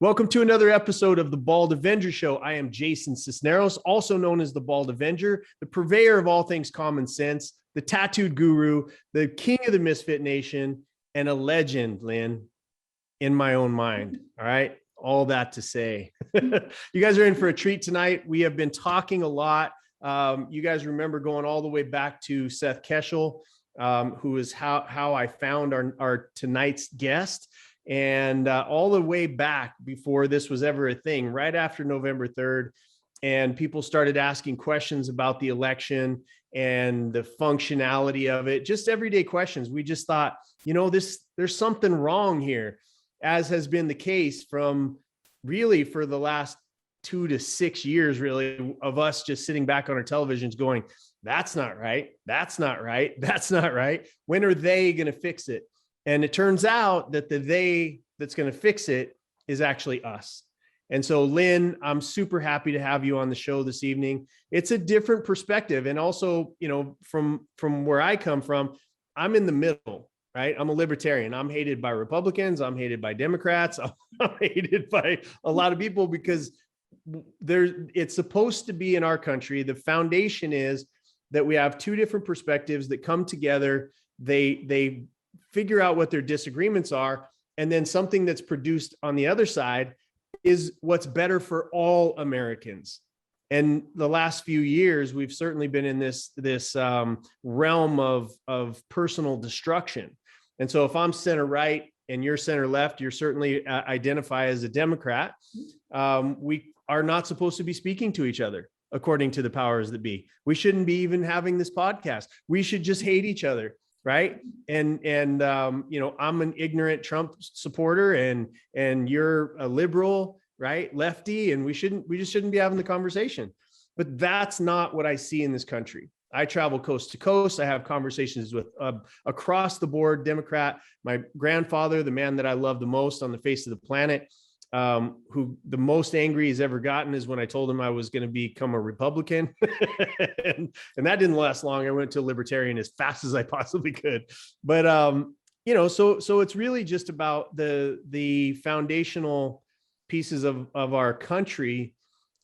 Welcome to another episode of the Ball Avenger Show. I am Jason Sisneros, also known as the Ball Avenger, the purveyor of all things common sense, the tattooed guru, the king of the Misfit Nation, and a legend, Lynn, in my own mind. All right. All that to say, you guys are in for a treat tonight. We have been talking a lot. You guys remember going all the way back to Seth Keshel, who is how I found our tonight's guest. And all the way back before this was ever a thing, right after November 3rd, and people started asking questions about the election and the functionality of it, just everyday questions. We just thought, there's something wrong here, as has been the case from really for the last 2 to 6 years, really, of us just sitting back on our televisions going, that's not right. That's not right. That's not right. When are they going to fix it? And it turns out that the they that's going to fix it is actually us. And so, Lynn, I'm super happy to have you on the show this evening. It's a different perspective. And also, from where I come from, I'm in the middle, right? I'm a libertarian. I'm hated by Republicans. I'm hated by Democrats. I'm hated by a lot of people because it's supposed to be in our country. The foundation is that we have two different perspectives that come together. They figure out what their disagreements are, and then something that's produced on the other side is what's better for all Americans. And the last few years, we've certainly been in this realm of personal destruction. And so if I'm center right and you're center left, you're certainly identify as a Democrat. We are not supposed to be speaking to each other, according to the powers that be. We shouldn't be even having this podcast. We should just hate each other. Right. And I'm an ignorant Trump supporter and you're a liberal, right? Lefty. And we just shouldn't be having the conversation. But that's not what I see in this country. I travel coast to coast. I have conversations with across the board Democrat. My grandfather, the man that I love the most on the face of the planet, who the most angry he's ever gotten is when I told him I was going to become a Republican. and that didn't last long. I went to a libertarian as fast as I possibly could. But, so it's really just about the foundational pieces of our country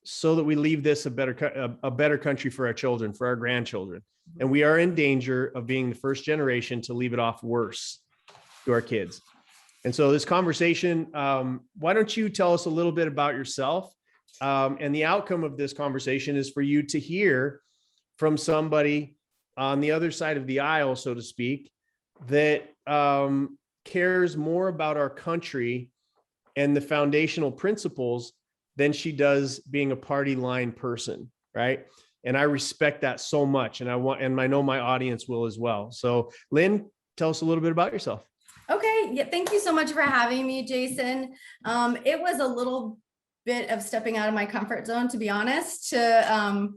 so that we leave this a better country for our children, for our grandchildren. And we are in danger of being the first generation to leave it off worse to our kids. And so this conversation, why don't you tell us a little bit about yourself? And the outcome of this conversation is for you to hear from somebody on the other side of the aisle, so to speak, that cares more about our country and the foundational principles than she does being a party line person, right? And I respect that so much. And I know my audience will as well. So Lynn, tell us a little bit about yourself. Okay. Yeah. Thank you so much for having me, Jason. It was a little bit of stepping out of my comfort zone, to be honest, to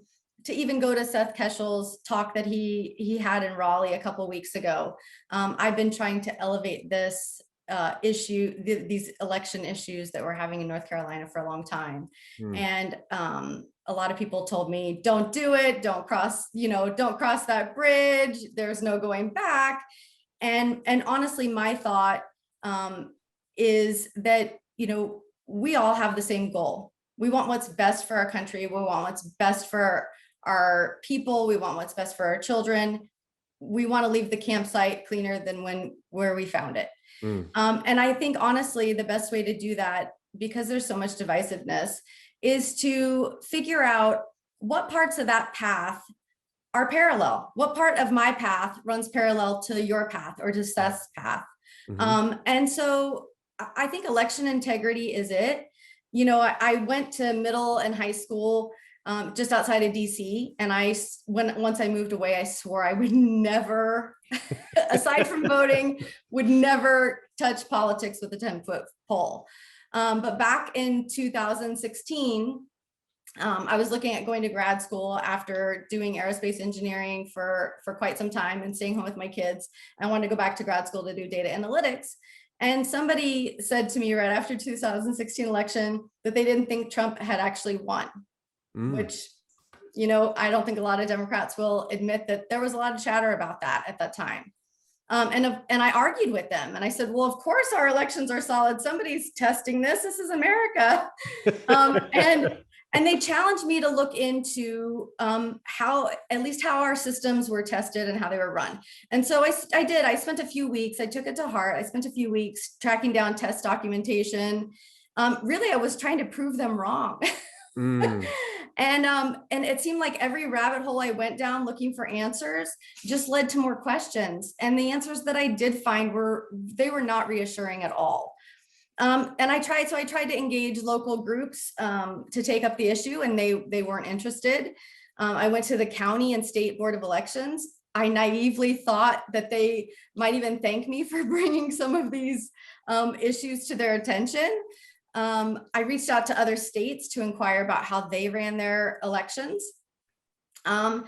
even go to Seth Keshel's talk that he had in Raleigh a couple of weeks ago. I've been trying to elevate this issue, these election issues that we're having in North Carolina for a long time. And a lot of people told me, don't do it. Don't cross that bridge. There's no going back. And honestly, my thought is that, we all have the same goal. We want what's best for our country. We want what's best for our people. We want what's best for our children. We want to leave the campsite cleaner than where we found it. And I think, honestly, the best way to do that, because there's so much divisiveness, is to figure out what parts of that path are parallel. What part of my path runs parallel to your path or to Seth's path? And so I think election integrity is it. I went to middle and high school just outside of DC. And once I moved away, I swore I would never, aside from voting, would never touch politics with a 10-foot pole. But back in 2016, I was looking at going to grad school after doing aerospace engineering for quite some time and staying home with my kids. I wanted to go back to grad school to do data analytics. And somebody said to me right after 2016 election that they didn't think Trump had actually won, which, I don't think a lot of Democrats will admit that there was a lot of chatter about that at that time. And I argued with them and I said, well, of course our elections are solid. Somebody's testing this. This is America. And they challenged me to look into how our systems were tested and how they were run. And so I did. I spent a few weeks. I took it to heart. I spent a few weeks tracking down test documentation. Really, I was trying to prove them wrong. And it seemed like every rabbit hole I went down looking for answers just led to more questions. And the answers that I did find were not reassuring at all. And I tried to engage local groups to take up the issue, and they weren't interested. I went to the county and state board of elections. I naively thought that they might even thank me for bringing some of these issues to their attention. I reached out to other states to inquire about how they ran their elections. And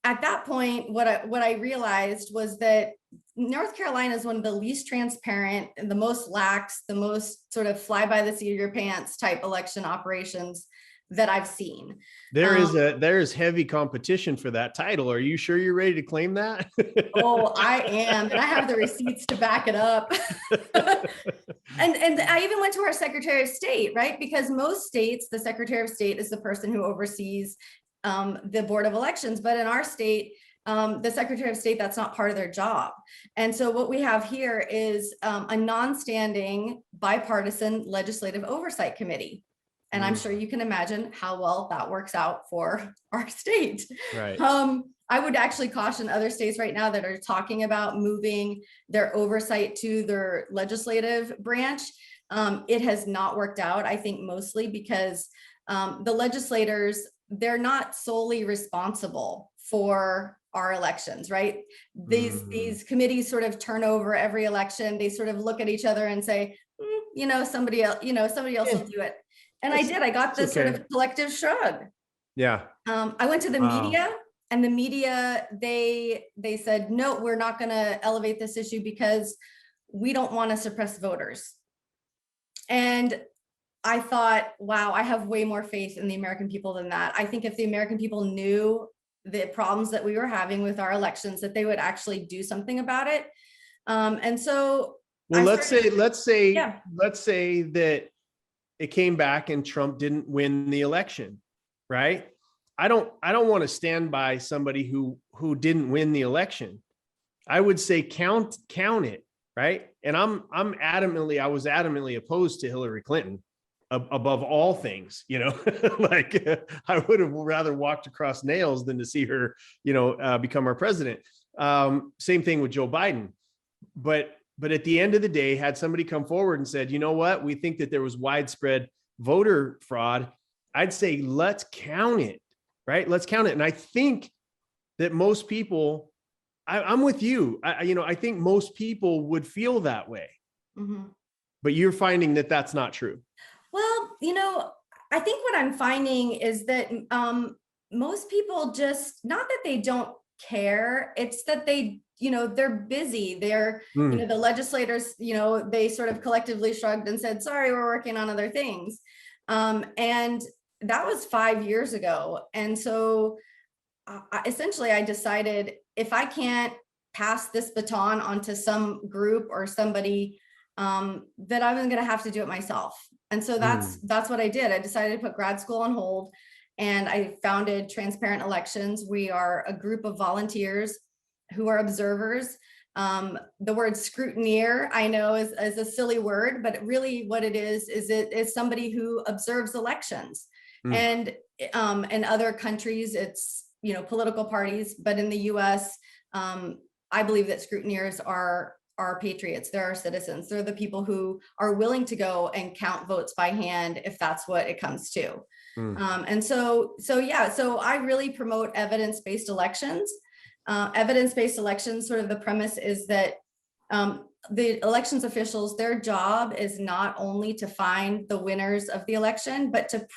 at that point, what I realized was that North Carolina is one of the least transparent and the most lax, the most sort of fly by the seat of your pants type election operations that I've seen. There is heavy competition for that title. Are you sure you're ready to claim that? Oh, I am, and I have the receipts to back it up. And I even went to our Secretary of State, right? Because most states, the Secretary of State is the person who oversees the Board of Elections, but in our state, the Secretary of State, that's not part of their job. And so what we have here is a non-standing bipartisan legislative oversight committee. And I'm sure you can imagine how well that works out for our state. Right. I would actually caution other states right now that are talking about moving their oversight to their legislative branch. It has not worked out, I think, mostly because the legislators, they're not solely responsible for our elections, right? These committees sort of turn over every election. They sort of look at each other and say, somebody else will do it. And I did. I got this sort of collective shrug. Yeah. I went to the media, and the media, they said, no, we're not going to elevate this issue because we don't want to suppress voters. And I thought, wow, I have way more faith in the American people than that. I think if the American people knew the problems that we were having with our elections, that they would actually do something about it. And so, well, let's say that it came back and Trump didn't win the election, right? I don't want to stand by somebody who didn't win the election. I would say count it, right? And I was adamantly opposed to Hillary Clinton above all things, like I would have rather walked across nails than to see her, become our president. Same thing with Joe Biden. But at the end of the day, had somebody come forward and said, you know what, we think that there was widespread voter fraud, I'd say, let's count it, right? Let's count it. And I think that most people, I'm with you. I think most people would feel that way, but you're finding that that's not true. Well, I think what I'm finding is that most people just, not that they don't care, it's that they're busy. They're, the legislators, they sort of collectively shrugged and said, sorry, we're working on other things. And that was 5 years ago. And so essentially I decided, if I can't pass this baton onto some group or somebody, that I was going to have to do it myself. And so that's what I did. I decided to put grad school on hold, and I founded Transparent Elections. We are a group of volunteers who are observers. The word scrutineer, I know, is a silly word, but really what it is it is somebody who observes elections. And in other countries, it's, political parties, but in the US, I believe that scrutineers are patriots. They're our citizens. They're the people who are willing to go and count votes by hand if that's what it comes to. And so I really promote evidence-based elections. Evidence-based elections, sort of the premise is that the elections officials, their job is not only to find the winners of the election, but to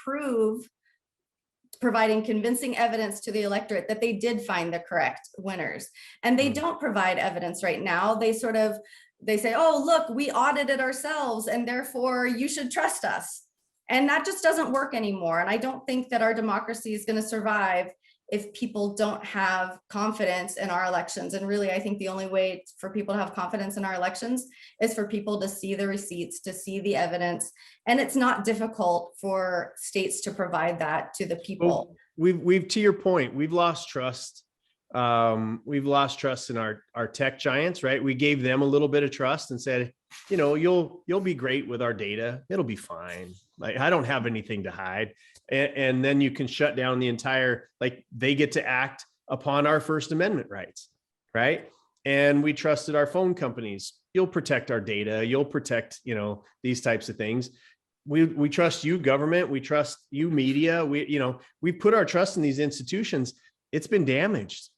providing convincing evidence to the electorate that they did find the correct winners. And they don't provide evidence right now. They say, oh, look, we audited ourselves and therefore you should trust us. And that just doesn't work anymore. And I don't think that our democracy is going to survive if people don't have confidence in our elections. And really, I think the only way for people to have confidence in our elections is for people to see the receipts, to see the evidence. And it's not difficult for states to provide that to the people. Well, we've to your point, we've lost trust. We've lost trust in our tech giants, right? We gave them a little bit of trust and said, you know, you'll be great with our data. It'll be fine. Like, I don't have anything to hide. And then you can shut down the entire, like, they get to act upon our First Amendment rights, right? And we trusted our phone companies. You'll protect our data. You'll protect, you know, these types of things. We trust you, government. We trust you, media. We put our trust in these institutions. It's been damaged.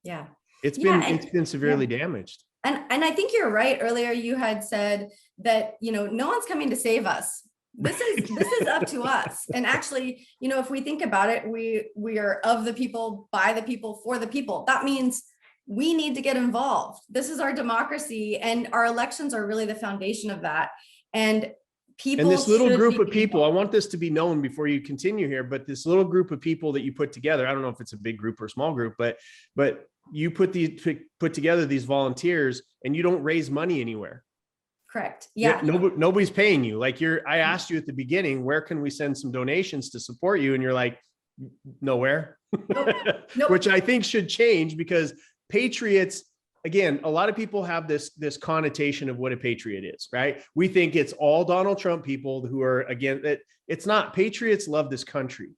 Yeah. It's been severely damaged. And I think you're right. Earlier, you had said that, you know, no one's coming to save us. This is up to us. And actually, you know, if we think about it, we are of the people, by the people, for the people. That means we need to get involved. This is our democracy, and our elections are really the foundation of that. And people, and this little group of people, I want this to be known before you continue here, but this little group of people that you put together, I don't know if it's a big group or a small group, but you put together these volunteers, and you don't raise money anywhere. Correct. Yeah. Nobody's paying you. Like, I asked you at the beginning, where can we send some donations to support you? And you're like, nowhere. Nope. Which I think should change, because patriots, again, a lot of people have this connotation of what a patriot is, right? We think it's all Donald Trump people who are, again, it's not. Patriots love this country.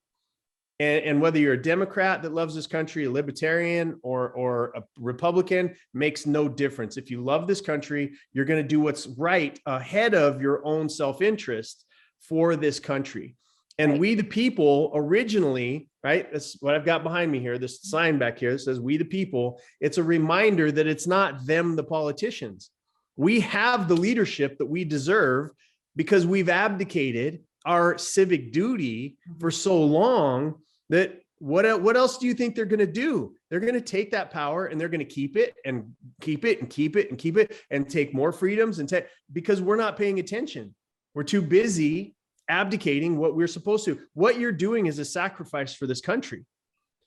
And whether you're a Democrat that loves this country, a libertarian, or a Republican, makes no difference. If you love this country, you're going to do what's right ahead of your own self-interest for this country. And we, the people, originally, right? That's what I've got behind me here. This sign back here that says "We the people." It's a reminder that it's not them, the politicians. We have the leadership that we deserve because we've abdicated our civic duty for so long. That what else do you think they're going to do? They're going to take that power, and they're going to keep it and keep it and keep it and keep it, and take more freedoms, and because we're not paying attention. We're too busy abdicating what we're supposed to. What you're doing is a sacrifice for this country.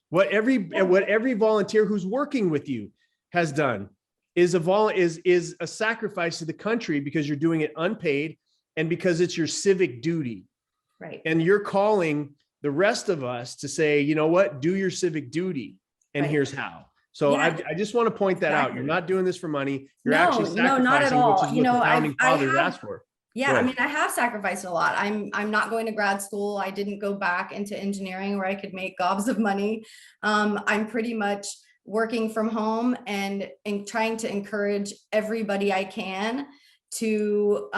What every volunteer who's working with you has done is a sacrifice to the country, because you're doing it unpaid and because it's your civic duty. Right. And you're calling the rest of us to say, you know what, do your civic duty. And here's how. So I just want to point that out. You're not doing this for money. You're actually sacrificing, not at all. which is what the founding fathers asked for. Yeah, I mean, I have sacrificed a lot. I'm not going to grad school. I didn't go back into engineering where I could make gobs of money. I'm pretty much working from home and trying to encourage everybody I can to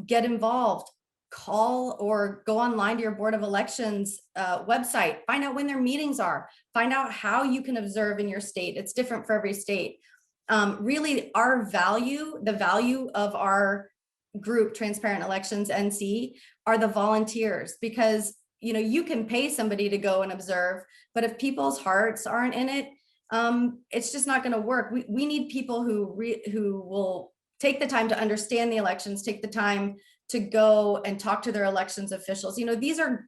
get involved. Call or go online to your Board of Elections website, find out when their meetings are, find out how you can observe in your state. It's different for every state. Really, our value, the value of our group, Transparent Elections NC, are the volunteers, because you know, you can pay somebody to go and observe, but if people's hearts aren't in it, it's just not going to work. We need people who will take the time to understand the elections, take the time to go and talk to their elections officials. You know, these are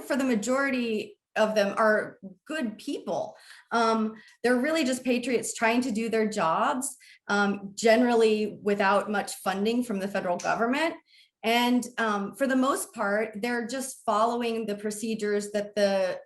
for the majority of them are good people. They're really just patriots trying to do their jobs, generally without much funding from the federal government. And for the most part, they're just following the procedures that the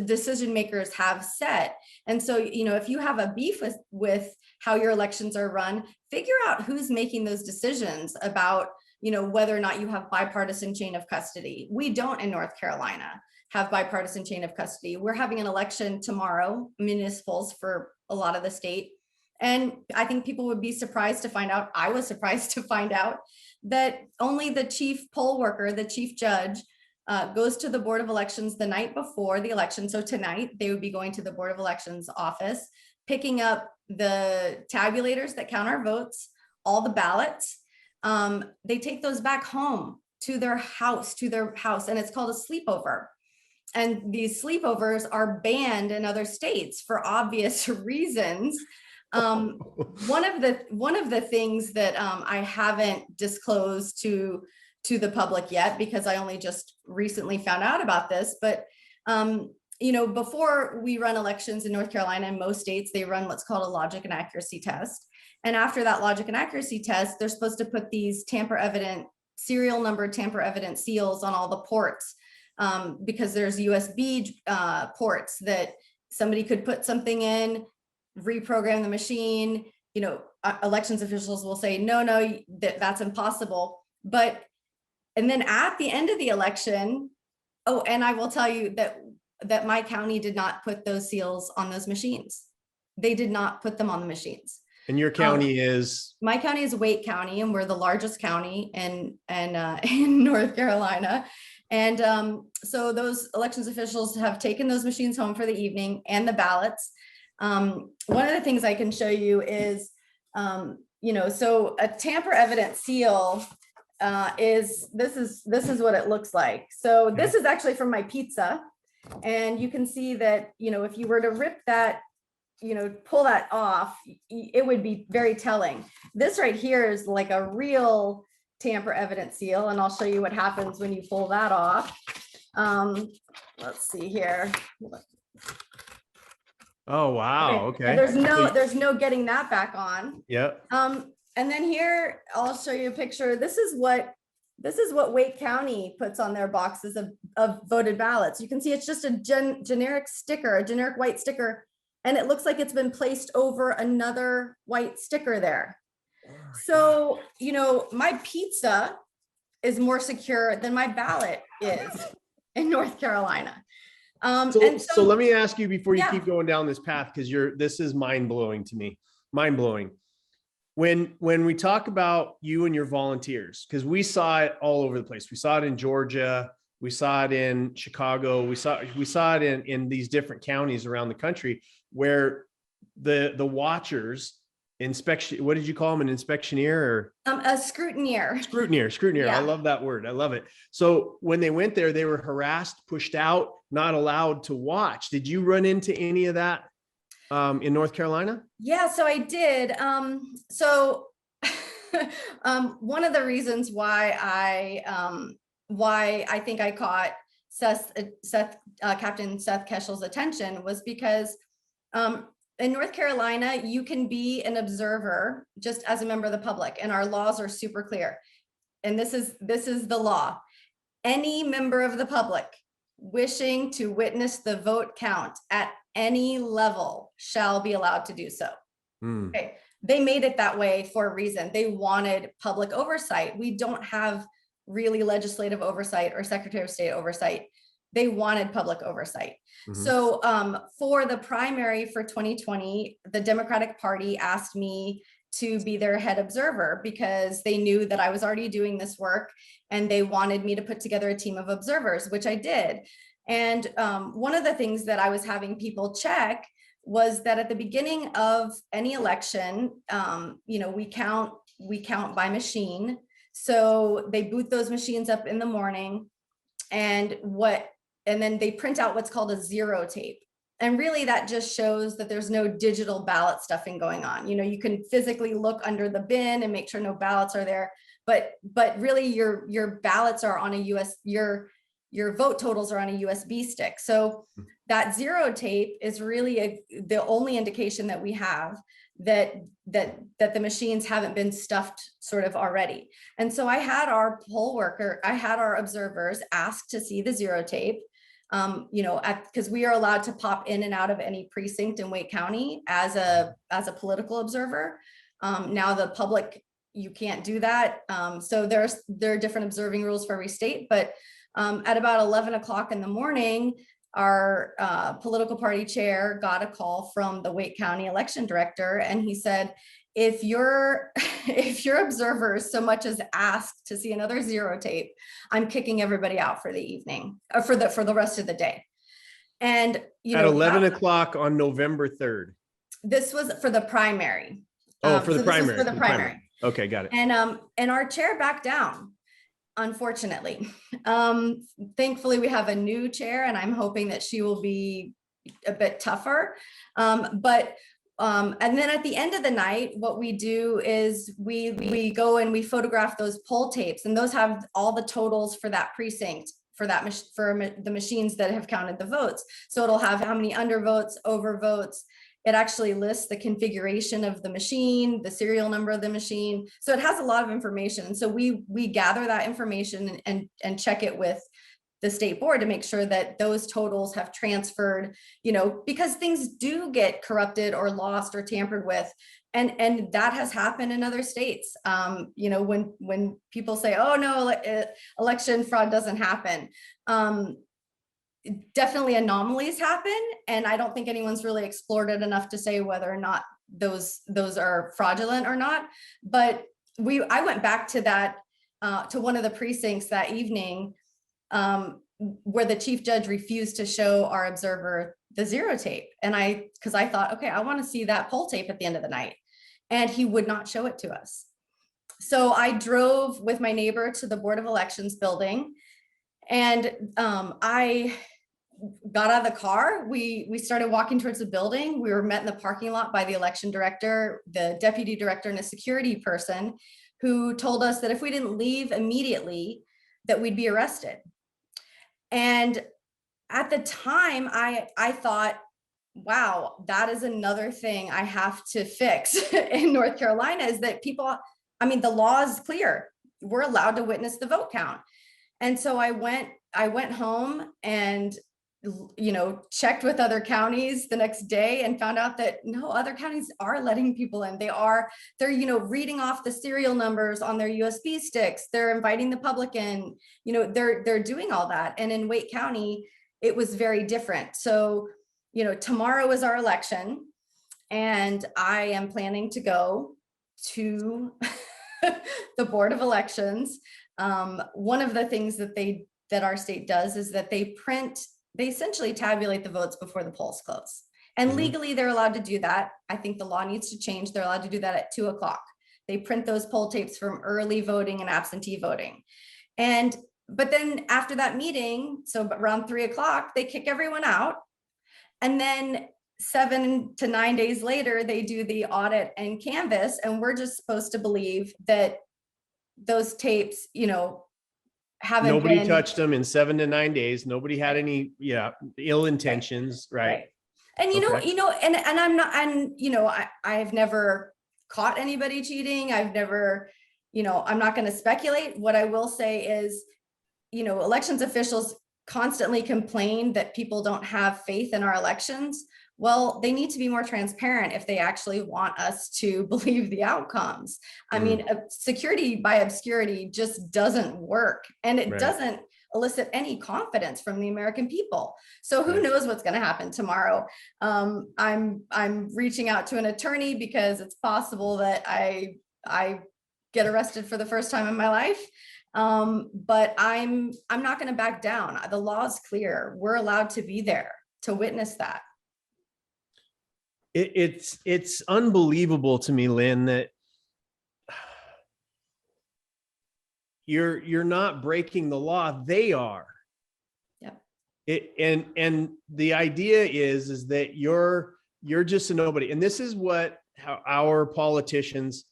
decision makers have set. And so, you know, if you have a beef with how your elections are run, figure out who's making those decisions about, you know, whether or not you have bipartisan chain of custody. We don't in North Carolina have bipartisan chain of custody. We're having an election tomorrow, municipals for a lot of the state. And I think people would be surprised to find out, I was surprised to find out, that only the chief poll worker, the chief judge, goes to the Board of Elections the night before the election. So tonight they would be going to the Board of Elections office, picking up the tabulators that count our votes, all the ballots. They take those back home to their house, and it's called a sleepover. And these sleepovers are banned in other states for obvious reasons. One of the things that I haven't disclosed to the public yet, because I only just recently found out about this, but Before we run elections in North Carolina and most states, they run what's called a logic and accuracy test. And after that logic and accuracy test, they're supposed to put these serial number tamper evident seals on all the ports, because there's USB ports that somebody could put something in, reprogram the machine. Elections officials will say, no, that's impossible. And then at the end of the election, and I will tell you that my county did not put those seals on those machines. They did not put them on the machines. And your county is? My county is Wake County, and we're the largest county in North Carolina. And so those elections officials have taken those machines home for the evening and the ballots. One of the things I can show you is, so a tamper evident seal this is what it looks like. So this is actually from my pizza. And you can see that, if you were to rip that, pull that off, it would be very telling. This right here is like a real tamper evident seal. And I'll show you what happens when you pull that off. Let's see here. Oh, wow. Okay. There's no getting that back on. Yeah. And then here, I'll show you a picture. This is what Wake County puts on their boxes of voted ballots. You can see it's just a generic sticker, a generic white sticker, and it looks like it's been placed over another white sticker there. So, my pizza is more secure than my ballot is in North Carolina. So let me ask you before you keep going down this path, because this is mind-blowing to me. Mind-blowing. When we talk about you and your volunteers, because we saw it all over the place. We saw it in Georgia, we saw it in Chicago, we saw it in these different counties around the country, where the watchers, inspection, what did you call them, an inspectioneer or a scrutineer? Scrutineer. Yeah. I love that word. I love it. So when they went there, they were harassed, pushed out, not allowed to watch. Did you run into any of that in North Carolina? Yeah, so I did. One of the reasons why I think I caught Captain Seth Keshel's attention was because in North Carolina, you can be an observer just as a member of the public, and our laws are super clear. And this is the law. Any member of the public wishing to witness the vote count at any level shall be allowed to do so. Okay. They made it that way for a reason. They wanted public oversight. We don't have really legislative oversight or Secretary of State oversight. They wanted public oversight. So for the primary for 2020, the Democratic Party asked me to be their head observer because they knew that I was already doing this work and they wanted me to put together a team of observers, which I did. And one of the things that I was having people check was that at the beginning of any election, we count by machine. So they boot those machines up in the morning, and then they print out what's called a zero tape. And really that just shows that there's no digital ballot stuffing going on. You can physically look under the bin and make sure no ballots are there, but really your ballots are on a your vote totals are on a USB stick. So that zero tape is really the only indication that we have that the machines haven't been stuffed sort of already. And so I had our observers ask to see the zero tape, because we are allowed to pop in and out of any precinct in Wake County as a political observer. Now the public, you can't do that. So there are different observing rules for every state, but at about 11 o'clock in the morning, our political party chair got a call from the Wake County election director, and he said, if your observers so much as ask to see another zero tape, I'm kicking everybody out for the evening, or for the rest of the day. And at 11 o'clock on November 3rd. This was for the primary. For the primary. For the primary. Okay, got it. And our chair backed down, unfortunately. Thankfully, we have a new chair, and I'm hoping that she will be a bit tougher. And then at the end of the night, what we do is we go and we photograph those poll tapes, and those have all the totals for that precinct for the machines that have counted the votes. So it'll have how many undervotes, overvotes. It actually lists the configuration of the machine, the serial number of the machine. So it has a lot of information. So we gather that information and check it with the state board to make sure that those totals have transferred, because things do get corrupted or lost or tampered with. And that has happened in other states. When people say, oh no, election fraud doesn't happen. Definitely anomalies happen. And I don't think anyone's really explored it enough to say whether or not those are fraudulent or not. But I went back to that, to one of the precincts that evening, where the chief judge refused to show our observer the zero tape. And because I thought, okay, I want to see that poll tape at the end of the night. And he would not show it to us. So I drove with my neighbor to the Board of Elections building, and I got out of the car. We started walking towards the building. We were met in the parking lot by the election director, the deputy director, and a security person who told us that if we didn't leave immediately, that we'd be arrested. And at the time, I thought, wow, that is another thing I have to fix in North Carolina, is that the law is clear. We're allowed to witness the vote count. And so I went home and, checked with other counties the next day and found out that no, other counties are letting people in. They're reading off the serial numbers on their USB sticks. They're inviting the public in, they're doing all that. And in Wake County, it was very different. So, tomorrow is our election, and I am planning to go to the Board of Elections. One of the things that our state does is that they essentially tabulate the votes before the polls close. And legally they're allowed to do that. I think the law needs to change. They're allowed to do that at 2:00. They print those poll tapes from early voting and absentee voting. But then after that meeting, so around 3:00, they kick everyone out. And then 7 to 9 days later, they do the audit and canvass. And we're just supposed to believe that those tapes, nobody touched them in 7 to 9 days. Nobody had any ill intentions. Right. And and I'm not, and I've never caught anybody cheating. I've never, I'm not going to speculate. What I will say is, elections officials constantly complain that people don't have faith in our elections. Well, they need to be more transparent if they actually want us to believe the outcomes. I mean, security by obscurity just doesn't work, and it doesn't elicit any confidence from the American people. So who knows what's going to happen tomorrow? I'm reaching out to an attorney because it's possible that I get arrested for the first time in my life. But I'm not going to back down. The law is clear. We're allowed to be there to witness that. It's unbelievable to me, Lynn, that you're not breaking the law. They are. Yeah. And the idea is that you're just a nobody. And this is how our politicians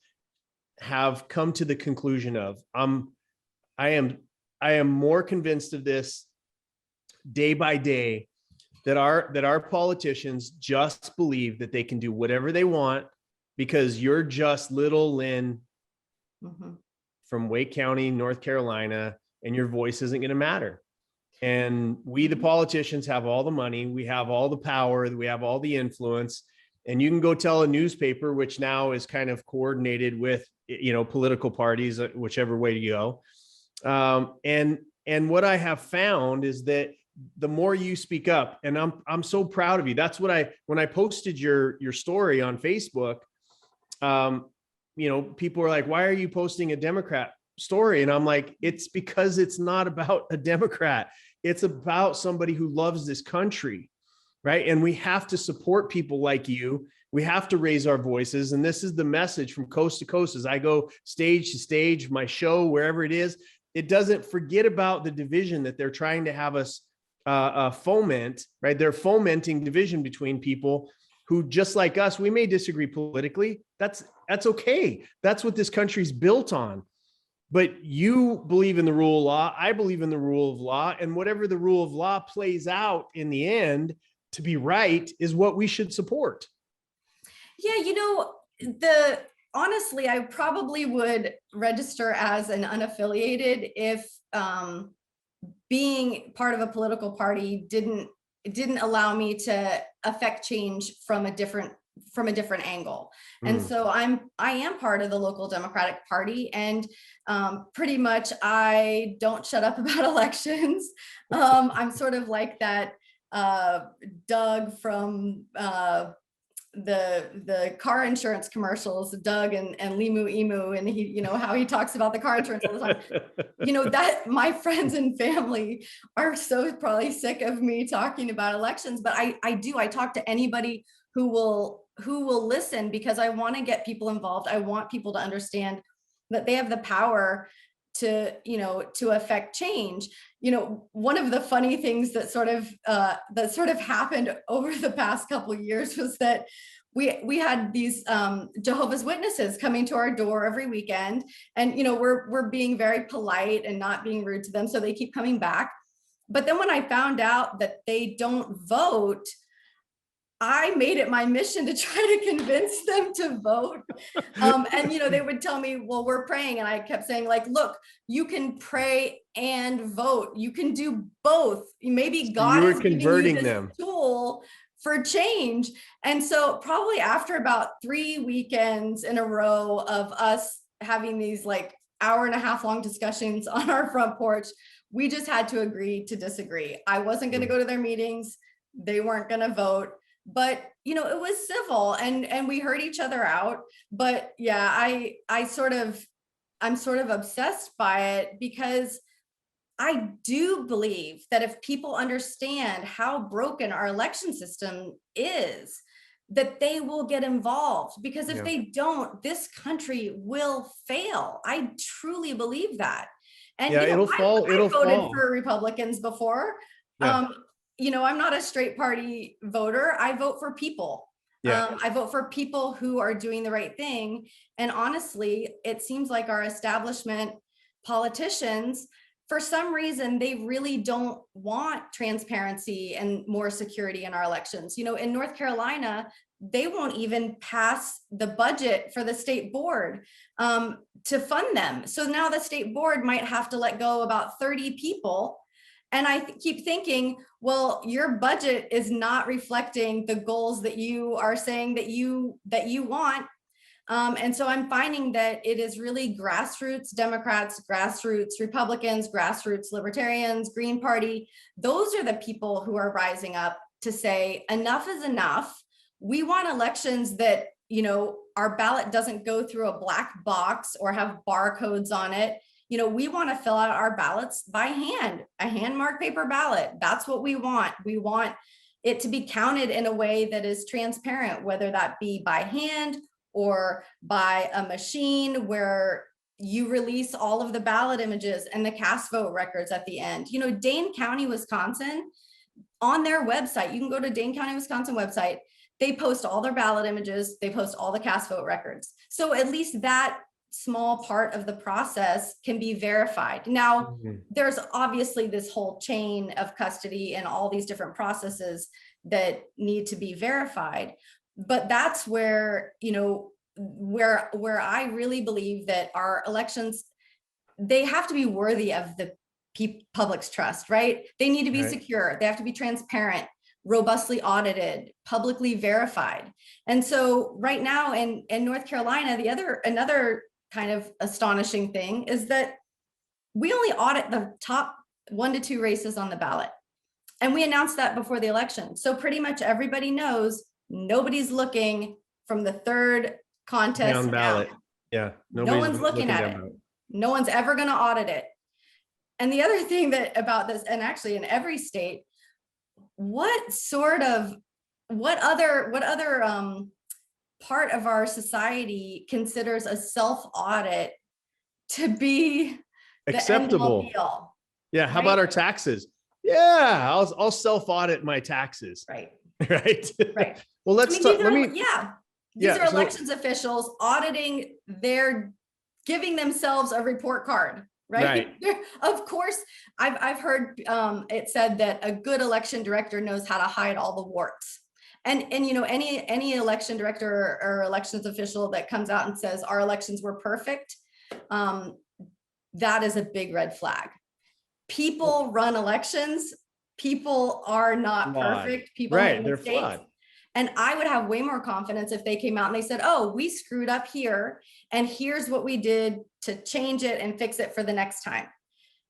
have come to the conclusion of. I am more convinced of this day by day, that our politicians just believe that they can do whatever they want because you're just little Lynn from Wake County, North Carolina, and your voice isn't going to matter. And we, the politicians, have all the money, we have all the power, we have all the influence, and you can go tell a newspaper, which now is kind of coordinated with, political parties, whichever way to go. And what I have found is that the more you speak up, and I'm so proud of you. That's what when I posted your story on Facebook, people were like, why are you posting a Democrat story? And I'm like, it's because it's not about a Democrat. It's about somebody who loves this country. Right. And we have to support people like you. We have to raise our voices. And this is the message from coast to coast as I go stage to stage, my show, wherever it is. It doesn't forget about the division that they're trying to have us foment, right? They're fomenting division between people who, just like us, we may disagree politically. That's okay. That's what this country's built on. But you believe in the rule of law. I believe in the rule of law. And whatever the rule of law plays out in the end to be right is what we should support. Yeah, honestly, I probably would register as an unaffiliated if being part of a political party didn't allow me to affect change from a different angle. And so I am part of the local Democratic Party, and pretty much I don't shut up about elections. I'm sort of like that Doug from the car insurance commercials, Doug and Limu Emu, and he, how he talks about the car insurance all the time. That my friends and family are so probably sick of me talking about elections, but I talk to anybody who will listen, because I want to get people involved. I want people to understand that they have the power to affect change. One of the funny things that sort of happened over the past couple of years was that we had these Jehovah's Witnesses coming to our door every weekend, and we're being very polite and not being rude to them, so they keep coming back. But then when I found out that they don't vote, I made it my mission to try to convince them to vote. And they would tell me, well, we're praying. And I kept saying, like, look, you can pray and vote. You can do both. Maybe God is converting them tool for change. And so probably after about 3 weekends in a row of us having these like hour-and-a-half long discussions on our front porch, we just had to agree to disagree. I wasn't going to go to their meetings. They weren't going to vote. But it was civil, and we heard each other out. But yeah, I'm sort of obsessed by it, because I do believe that if people understand how broken our election system is, that they will get involved, because if they don't, this country will fail. I truly believe that. And it'll fall. I voted for Republicans before. Yeah. I'm not a straight party voter. I vote for people. Yeah. I vote for people who are doing the right thing. And honestly, it seems like our establishment politicians, for some reason, they really don't want transparency and more security in our elections. In North Carolina, they won't even pass the budget for the state board to fund them. So now the state board might have to let go about 30 people. And I keep thinking, well, your budget is not reflecting the goals that you are saying that you want. And so I'm finding that it is really grassroots Democrats, grassroots Republicans, grassroots Libertarians, Green Party. Those are the people who are rising up to say enough is enough. We want elections that, our ballot doesn't go through a black box or have barcodes on it. We want to fill out our ballots by hand, a hand-marked paper ballot. That's what we want. We want it to be counted in a way that is transparent, whether that be by hand or by a machine where you release all of the ballot images and the cast vote records at the end. Dane County, Wisconsin, on their website, you can go to Dane County, Wisconsin website. They post all their ballot images. They post all the cast vote records. So at least that small part of the process can be verified. Now, there's obviously this whole chain of custody and all these different processes that need to be verified. But that's where, where I really believe that our elections, they have to be worthy of the public's trust, right? They need to be secure. They have to be transparent, robustly audited, publicly verified. And so right now in North Carolina, another kind of astonishing thing is that we only audit the top 1 to 2 races on the ballot. And we announced that before the election. So pretty much everybody knows nobody's looking from the third contest down ballot. Yeah. No one's looking at it. No one's ever going to audit it. And the other thing that about this, and actually in every state, what other part of our society considers a self-audit to be acceptable? Yeah. How about our taxes? Yeah, I'll self-audit my taxes. Right. Right. Right. Well, let's talk. These are elections officials auditing their giving themselves a report card, right? Of course, I've heard it said that a good election director knows how to hide all the warts. And any election director or elections official that comes out and says our elections were perfect, that is a big red flag. People run elections. People are not perfect. People make they're mistakes. flawed. And I would have way more confidence if they came out and they said, oh, we screwed up here, and here's what we did to change it and fix it for the next time.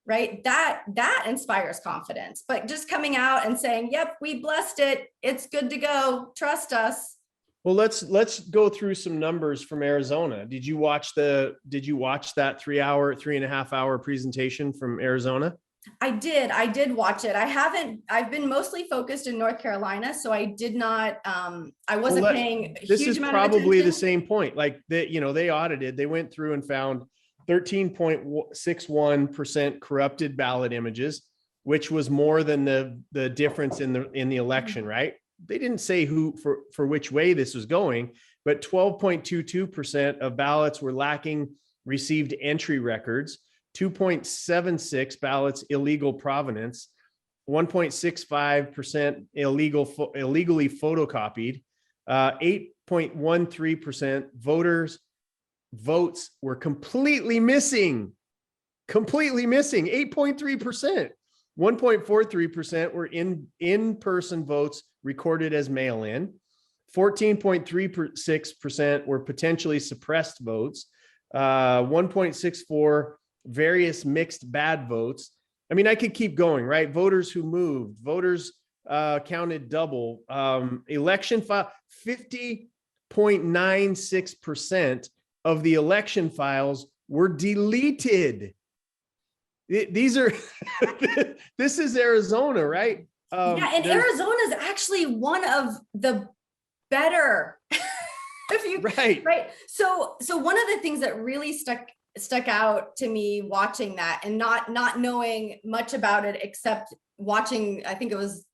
Right? That inspires confidence. But just coming out and saying, yep, we blessed it, it's good to go, trust us. Well, let's go through some numbers from Arizona. Did you watch that 3.5 hour presentation from Arizona? I did watch it. I've been mostly focused in North Carolina, so I did not, I wasn't paying a this huge is amount probably of the same point. Like they audited, they went through and found 13.61% corrupted ballot images, which was more than the difference in the election, right? They didn't say for which way this was going, but 12.22% of ballots were lacking received entry records, 2.76 ballots illegal provenance, 1.65% illegally photocopied, 8.13% votes were completely missing, 8.3%. 1.43% were in-person votes recorded as mail-in. 14.36% were potentially suppressed votes. 1.64 various mixed bad votes. I mean, I could keep going, right? Voters who moved, voters counted double. Election file, 50.96% of the election files were deleted. These are, this is Arizona, right? Yeah, and Arizona is actually one of the better, right. So one of the things that really stuck out to me watching that, and not knowing much about it except watching, I think it was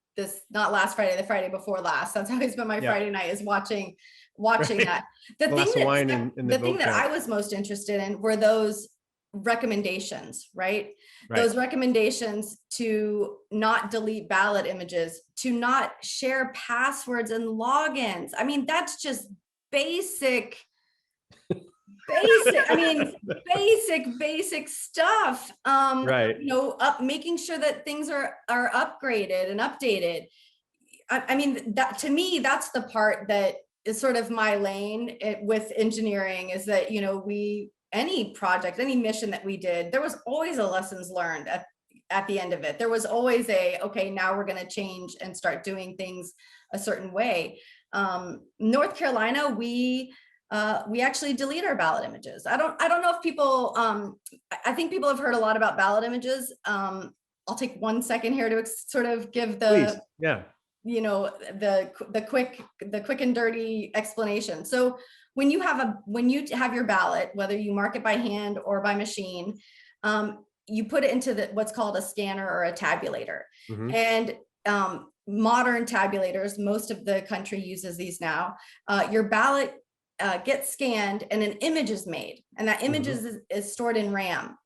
not last Friday, the Friday before last. That's how I spent my Friday night, is watching that. The thing that I was most interested in were those recommendations, right? Those recommendations to not delete ballot images, to not share passwords and logins. I mean, that's just basic stuff. Making sure that things are upgraded and updated. I mean, that to me, that's the part that is sort of my lane with engineering, is that, any project, any mission that we did, there was always a lessons learned at the end of it. There was always okay, now we're going to change and start doing things a certain way. North Carolina, we actually delete our ballot images. I don't know if people, I think people have heard a lot about ballot images. I'll take 1 second here to sort of give the quick and dirty explanation. So when you have your ballot, whether you mark it by hand or by machine, you put it into what's called a scanner or a tabulator. Mm-hmm. And modern tabulators, most of the country uses these now. Your ballot gets scanned and an image is made, and that image is stored in RAM.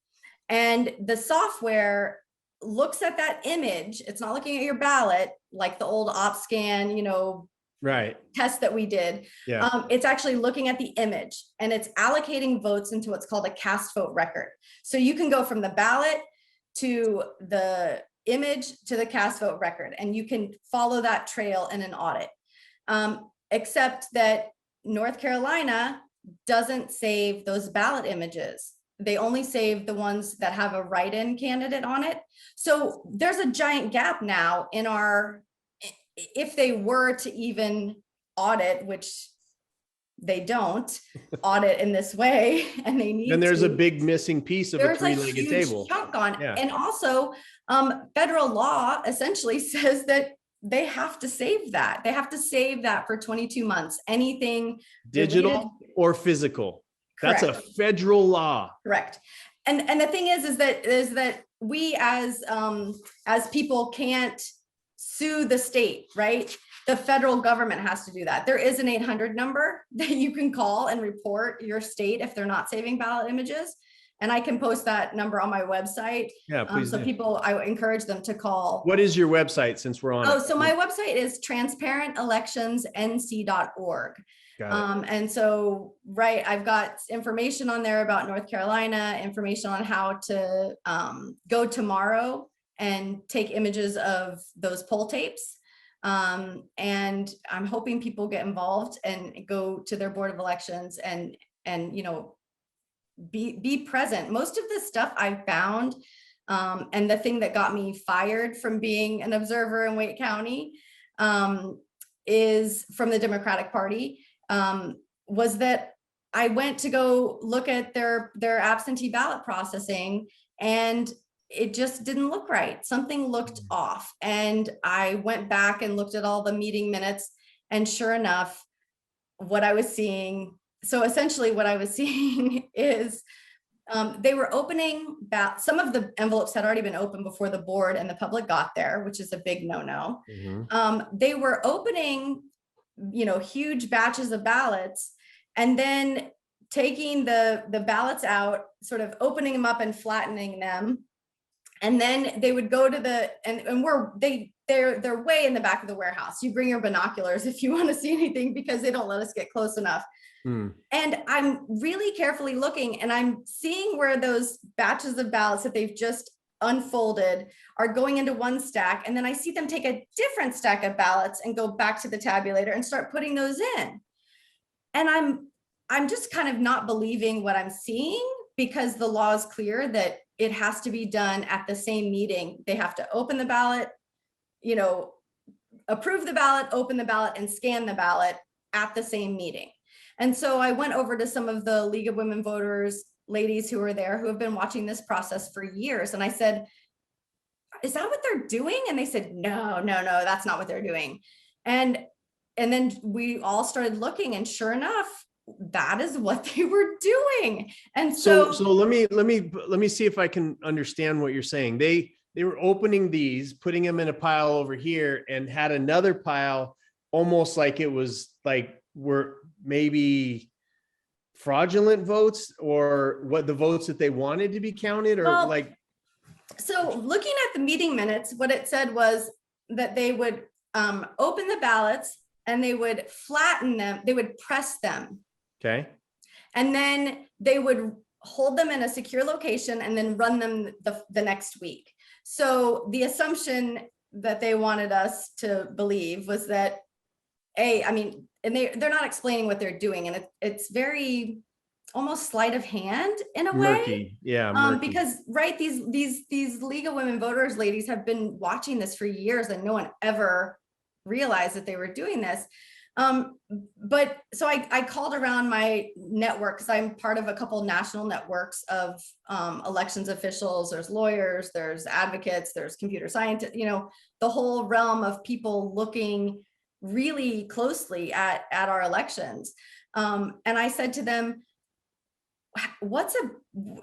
And the software looks at that image. It's not looking at your ballot like the old OpScan, test that we did. It's actually looking at the image, and it's allocating votes into what's called a cast vote record. So you can go from the ballot to the image to the cast vote record, and you can follow that trail in an audit. Except that North Carolina doesn't save those ballot images. They only save the ones that have a write-in candidate on it. So there's a giant gap now in if they were to even audit, which they don't audit in this way, and they need. And there's a big missing piece of a three-legged table. Chunk on, and also federal law essentially says that they have to save that. They have to save that for 22 months. Anything digital or physical. Correct. That's a federal law. Correct. And the thing is that we as people can't sue the state, right? the federal government has to do that. There is an 800 number that you can call and report your state if they're not saving ballot images. And I can post that number on my website. Yeah, please so do. people, I encourage them to call. What is your website since we're on it? So my website is transparentelectionsnc.org. And so, right, I've got information on there about North Carolina, information on how to go tomorrow and take images of those poll tapes. And I'm hoping people get involved and go to their board of elections and you know, be present. Most of the stuff I found, and the thing that got me fired from being an observer in Wake County, is from the Democratic Party, was that I went to go look at their absentee ballot processing, and it just didn't look right. Something looked off. And I went back and looked at all the meeting minutes, and sure enough, what I was seeing, so essentially what I was seeing is they were opening some of the envelopes had already been opened before the board and the public got there, which is a big no-no. They were opening, you know, huge batches of ballots, and then taking the ballots out, sort of opening them up and flattening them. And then they would go to they're way in the back of the warehouse. You bring your binoculars if you want to see anything, because they don't let us get close enough. And I'm really carefully looking, and I'm seeing where those batches of ballots that they've just unfolded are going into one stack. And then I see them take a different stack of ballots and go back to the tabulator and start putting those in. And I'm just kind of not believing what I'm seeing, because the law is clear that it has to be done at the same meeting. They have to open the ballot, you know, approve the ballot, open the ballot, and scan the ballot at the same meeting. And so I went over to some of the League of Women Voters ladies who were there, who have been watching this process for years. And I said, is that what they're doing? And they said, no, that's not what they're doing. And then we all started looking, and sure enough, that is what they were doing. And so let me see if I can understand what you're saying. They were opening these, putting them in a pile over here, and had another pile, almost like it was like were maybe fraudulent votes, or what the votes that they wanted to be counted, or like. So looking at the meeting minutes, what it said was that they would open the ballots and they would flatten them, they would press them. Okay. And then they would hold them in a secure location and then run them the next week. So the assumption that they wanted us to believe was that, and they're not explaining what they're doing. And it's very almost sleight of hand in a way. Yeah. Murky. Because right, these League of Women Voters ladies have been watching this for years, and no one ever realized that they were doing this. But so I called around my network, because I'm part of a couple national networks of elections officials. There's lawyers, there's advocates, there's computer scientists, you know, the whole realm of people looking really closely at our elections. And I said to them,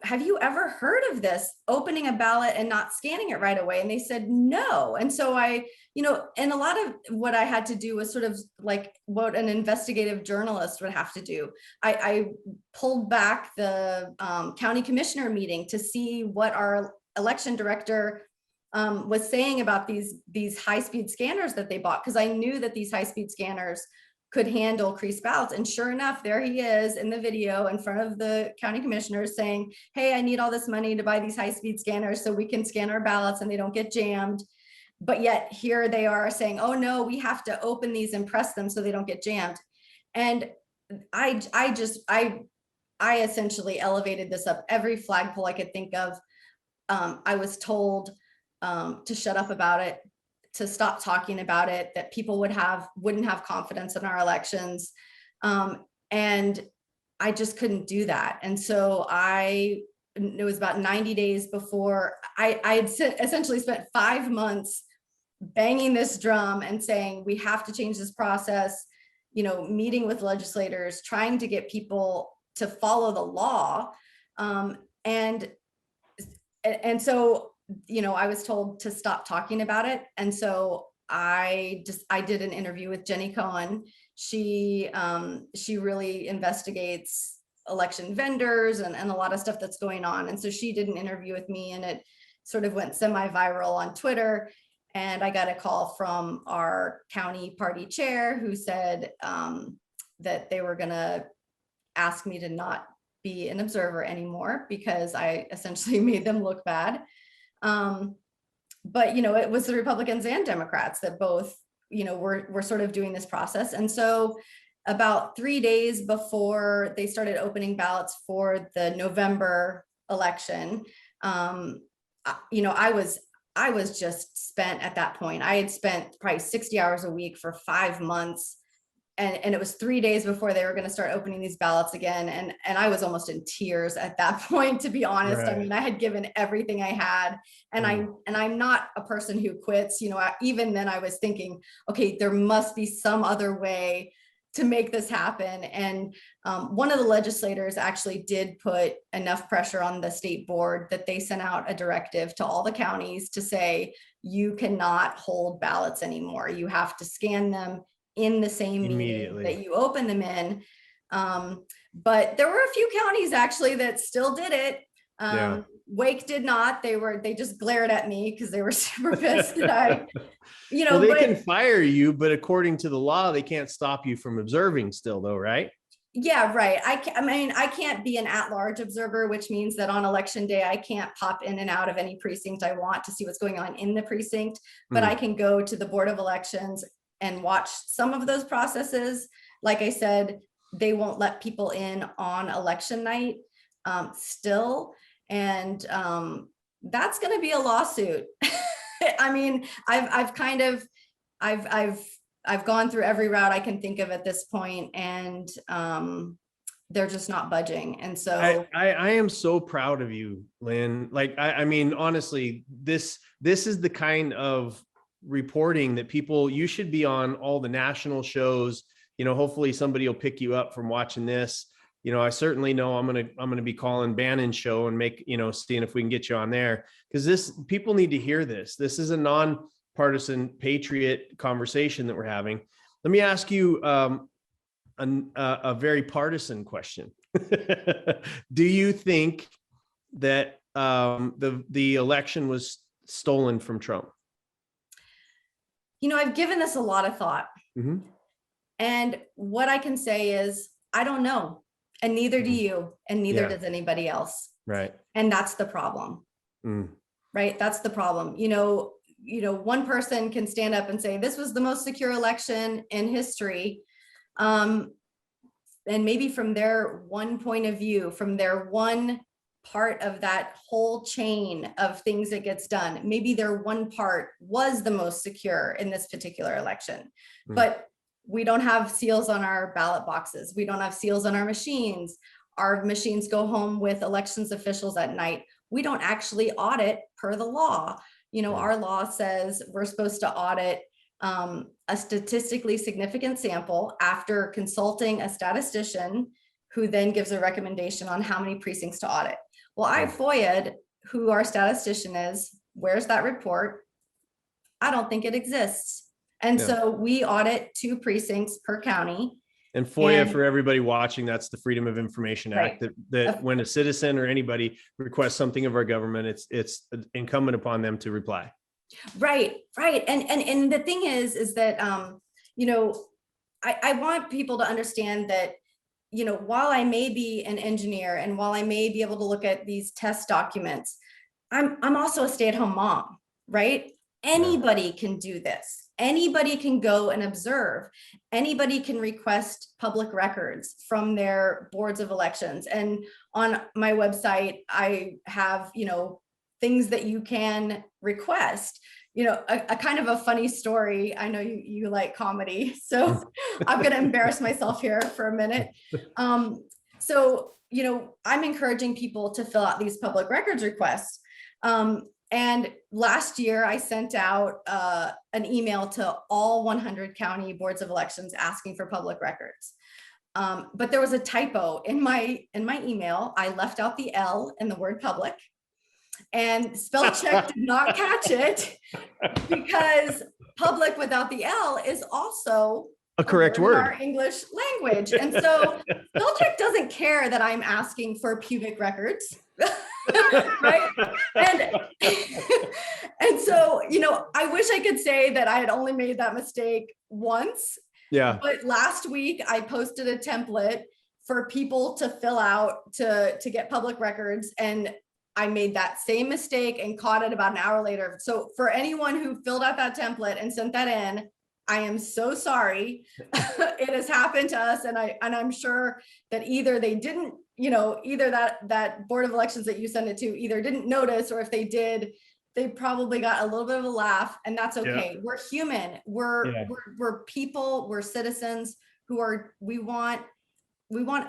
have you ever heard of this, opening a ballot and not scanning it right away? And they said no. And so and a lot of what I had to do was sort of like what an investigative journalist would have to do. I pulled back the county commissioner meeting to see what our election director was saying about these high-speed scanners that they bought, because I knew that these high-speed scanners could handle creased ballots. And sure enough, there he is in the video in front of the county commissioners saying, hey, I need all this money to buy these high-speed scanners so we can scan our ballots and they don't get jammed. But yet here they are saying, oh no, we have to open these and press them so they don't get jammed. And I essentially elevated this up every flagpole I could think of. I was told to shut up about it, to stop talking about it, that people wouldn't have confidence in our elections. And I just couldn't do that. And so it was about 90 days before I had essentially spent 5 months banging this drum and saying, we have to change this process, meeting with legislators, trying to get people to follow the law. And so I was told to stop talking about it. And so I did an interview with Jenny Cohen. She really investigates election vendors and a lot of stuff that's going on. And so she did an interview with me, and it sort of went semi-viral on Twitter. And I got a call from our county party chair who said that they were going to ask me to not be an observer anymore because I essentially made them look bad. But, it was the Republicans and Democrats that both, were sort of doing this process. And so about 3 days before they started opening ballots for the November election, I was just spent at that point. I had spent probably 60 hours a week for 5 months. And it was 3 days before they were going to start opening these ballots again. And I was almost in tears at that point, to be honest. Right. I mean, I had given everything I had, and I'm not a person who quits. Even then I was thinking, okay, there must be some other way to make this happen. And one of the legislators actually did put enough pressure on the state board that they sent out a directive to all the counties to say, you cannot hold ballots anymore. You have to scan them in the same meeting that you open them in. But there were a few counties actually that still did it. Wake did not. They just glared at me because they were super pissed that well, they can fire you, but according to the law, they can't stop you from observing still though, right? Yeah, right. I can't be an at-large observer, which means that on election day, I can't pop in and out of any precinct I want to see what's going on in the precinct, but I can go to the Board of Elections and watch some of those processes. Like I said, they won't let people in on election night still. And that's going to be a lawsuit. I mean, I've gone through every route I can think of at this point, and they're just not budging. And so I am so proud of you, Lynn. Like, I mean, honestly, this is the kind of reporting that you should be on all the national shows. Hopefully somebody will pick you up from watching this. I certainly know I'm going to be calling Bannon's show and seeing if we can get you on there, because people need to hear this. This is a nonpartisan patriot conversation that we're having. Let me ask you a very partisan question. Do you think that the election was stolen from Trump? I've given this a lot of thought. Mm-hmm. And what I can say is, I don't know. And neither do you, and neither does anybody else. Right. And that's the problem. Right. That's the problem. One person can stand up and say, this was the most secure election in history. And maybe from their one point of view, from their one part of that whole chain of things that gets done, maybe their one part was the most secure in this particular election. But we don't have seals on our ballot boxes. We don't have seals on our machines. Our machines go home with elections officials at night. We don't actually audit per the law. Our law says we're supposed to audit a statistically significant sample after consulting a statistician who then gives a recommendation on how many precincts to audit. Well, I FOIA'd who our statistician is. Where's that report? I don't think it exists. And so we audit 2 precincts per county. And FOIA, for everybody watching, that's the Freedom of Information Act, that when a citizen or anybody requests something of our government, it's incumbent upon them to reply. Right. And the thing is that, I want people to understand that, while I may be an engineer and while I may be able to look at these test documents, I'm also a stay-at-home mom, right? Anybody can do this. Anybody can go and observe. Anybody can request public records from their boards of elections. And on my website, I have, things that you can request. A kind of a funny story. I know you like comedy, so I'm going to embarrass myself here for a minute. So, I'm encouraging people to fill out these public records requests. And last year I sent out an email to all 100 county boards of elections asking for public records. But there was a typo in my email. I left out the L in the word public, and spell check did not catch it, because public without the L is also a correct in word. our English language. And so Spellcheck doesn't care that I'm asking for pubic records. Right. And so, I wish I could say that I had only made that mistake once. Yeah. But last week I posted a template for people to fill out to get public records. And I made that same mistake and caught it about an hour later. So for anyone who filled out that template and sent that in, I am so sorry. It has happened to us. And I'm sure that either they didn't, either that Board of Elections that you sent it to either didn't notice, or if they did, they probably got a little bit of a laugh, and that's okay. Yeah. We're human. We're people, we're citizens we want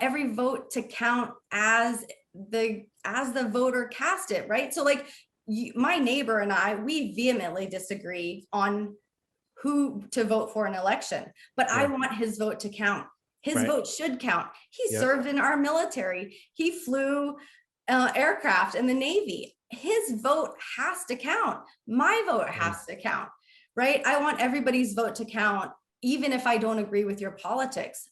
every vote to count as the voter cast it, right? So like my neighbor and I, we vehemently disagree on who to vote for an election, but yeah. I want his vote to count. His right. vote should count. He yep. served in our military. He flew aircraft in the Navy. His vote has to count. My vote has to count, right? I want everybody's vote to count, even if I don't agree with your politics.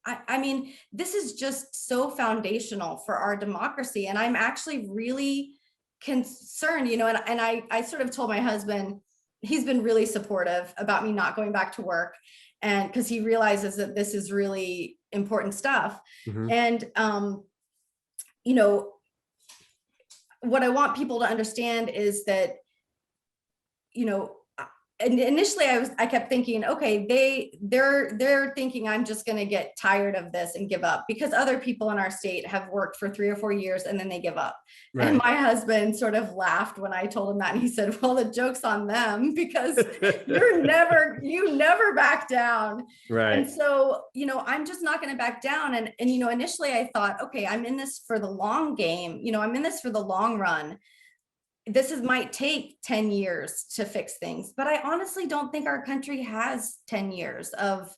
I mean, this is just so foundational for our democracy. And I'm actually really concerned, and I sort of told my husband, he's been really supportive about me not going back to work, and because he realizes that this is really important stuff. Mm-hmm. And, what I want people to understand is that, and initially I kept thinking, okay, they're thinking I'm just going to get tired of this and give up, because other people in our state have worked for 3 or 4 years and then they give up. Right. And my husband sort of laughed when I told him that, and he said, well, the joke's on them, because you never back down. Right. And so, I'm just not going to back down. And initially I thought, okay, I'm in this for the long game. I'm in this for the long run. Might take 10 years to fix things, but I honestly don't think our country has 10 years of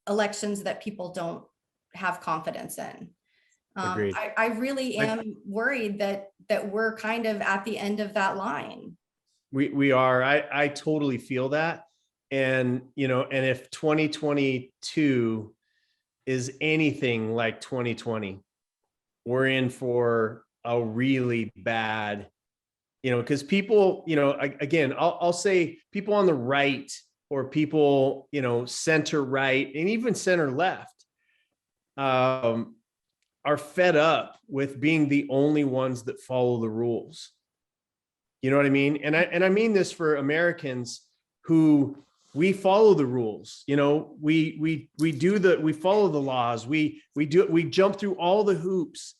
elections that people don't have confidence in. I really am worried that we're kind of at the end of that line. We are. I totally feel that. And, and if 2022 is anything like 2020, we're in for a really bad, because people, again, I'll say people on the right, or people, center right, and even center left, are fed up with being the only ones that follow the rules. You know what I mean? And I mean this for Americans who we follow the rules. We follow the laws. We jump through all the hoops.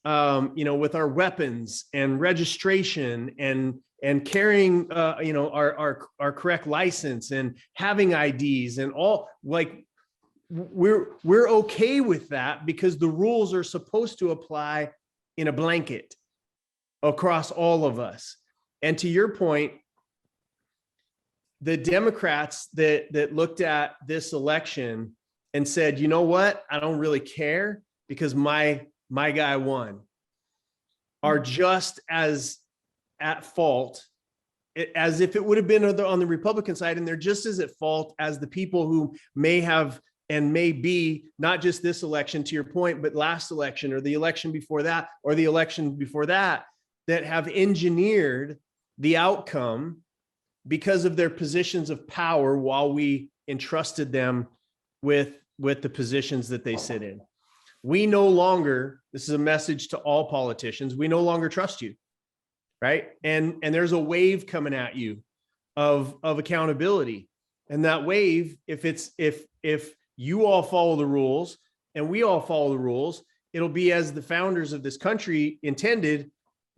With our weapons and registration and carrying, our correct license and having IDs and all, like we're okay with that, because the rules are supposed to apply in a blanket across all of us. And to your point, the Democrats that looked at this election and said, you know what, I don't really care because my guy won, are just as at fault as if it would have been on the Republican side. And they're just as at fault as the people who may have and may be, not just this election, to your point, but last election or the election before that, or the election before that have engineered the outcome because of their positions of power while we entrusted them with the positions that they sit in. We no longer, this is a message to all politicians, we no longer trust you, right? And there's a wave coming at you of accountability. And that wave, if you all follow the rules and we all follow the rules, it'll be, as the founders of this country intended,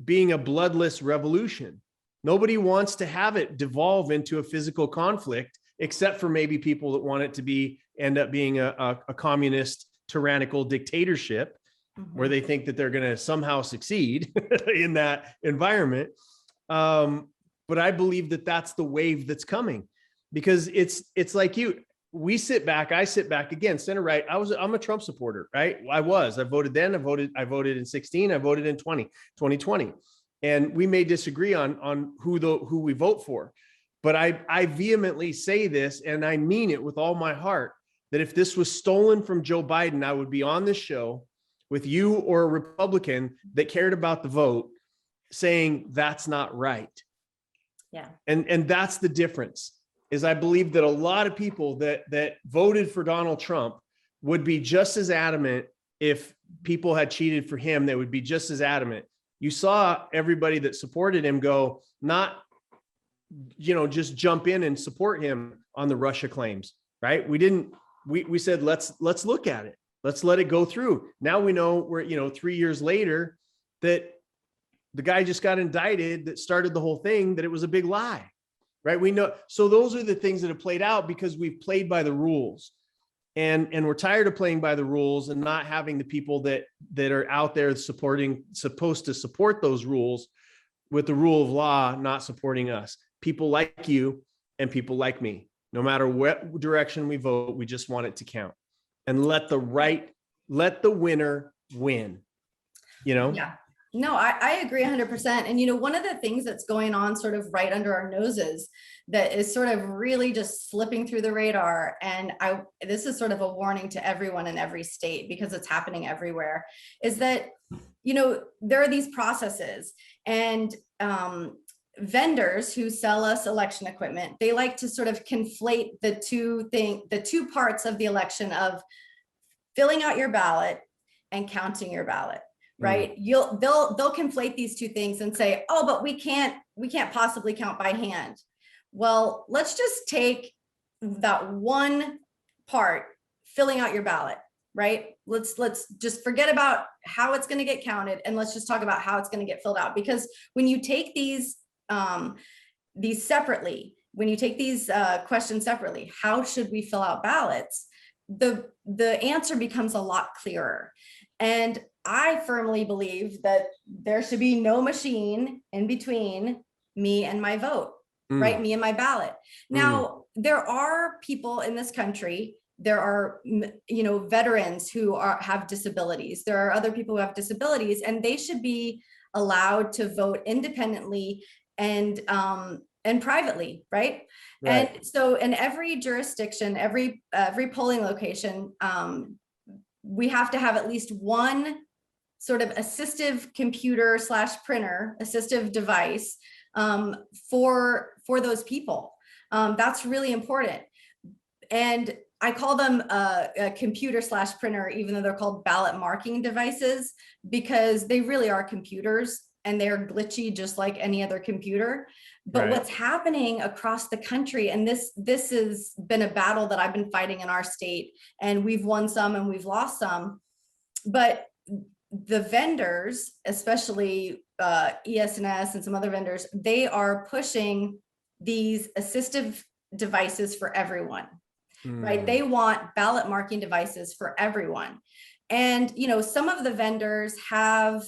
being a bloodless revolution. Nobody wants to have it devolve into a physical conflict, except for maybe people that want it to end up being a communist tyrannical dictatorship, mm-hmm. where they think that they're going to somehow succeed in that environment. But I believe that that's the wave that's coming, because it's like I sit back again, center right. I'm a Trump supporter, right? I voted then, I voted in 16, I voted in 2020. And we may disagree on who we vote for, But I vehemently say this, and I mean it with all my heart, that if this was stolen from Joe Biden, I would be on this show with you or a Republican that cared about the vote saying that's not right. Yeah. And that's the difference, is I believe that a lot of people that voted for Donald Trump would be just as adamant. If people had cheated for him, they would be just as adamant. You saw everybody that supported him go, not, just jump in and support him on the Russia claims, right? We said, let's look at it. Let's let it go through. Now we know we're, 3 years later, that the guy just got indicted that started the whole thing, that it was a big lie, right? We know. So those are the things that have played out because we've played by the rules, and we're tired of playing by the rules and not having the people that are out there supposed to support those rules with the rule of law, not supporting us. People like you and people like me, no matter what direction we vote, we just want it to count, and let the winner win, Yeah. No, I agree 100%. And, one of the things that's going on sort of right under our noses that is sort of really just slipping through the radar. And this is sort of a warning to everyone in every state, because it's happening everywhere, is that, there are these processes, and vendors who sell us election equipment, they like to sort of conflate the two parts of the election of filling out your ballot and counting your ballot. Right. They'll conflate these two things and say, oh, but we can't possibly count by hand. Well, let's just take that one part, filling out your ballot, right? Let's just forget about how it's going to get counted, and let's just talk about how it's going to get filled out. Because when you take these separately, when you take these questions separately, how should we fill out ballots? The answer becomes a lot clearer. And I firmly believe that there should be no machine in between me and my vote, right? Me and my ballot. Now, there are people in this country, there are, veterans who have disabilities. There are other people who have disabilities, and they should be allowed to vote independently and privately, right? And so in every jurisdiction, every polling location, we have to have at least one sort of assistive computer / printer, assistive device for those people. That's really important. And I call them a computer / printer, even though they're called ballot marking devices, because they really are computers, and they're glitchy just like any other computer. But what's happening across the country, and this has been a battle that I've been fighting in our state, and we've won some and we've lost some, but the vendors, especially ES&S and some other vendors, they are pushing these assistive devices for everyone, right? They want ballot marking devices for everyone. And, some of the vendors have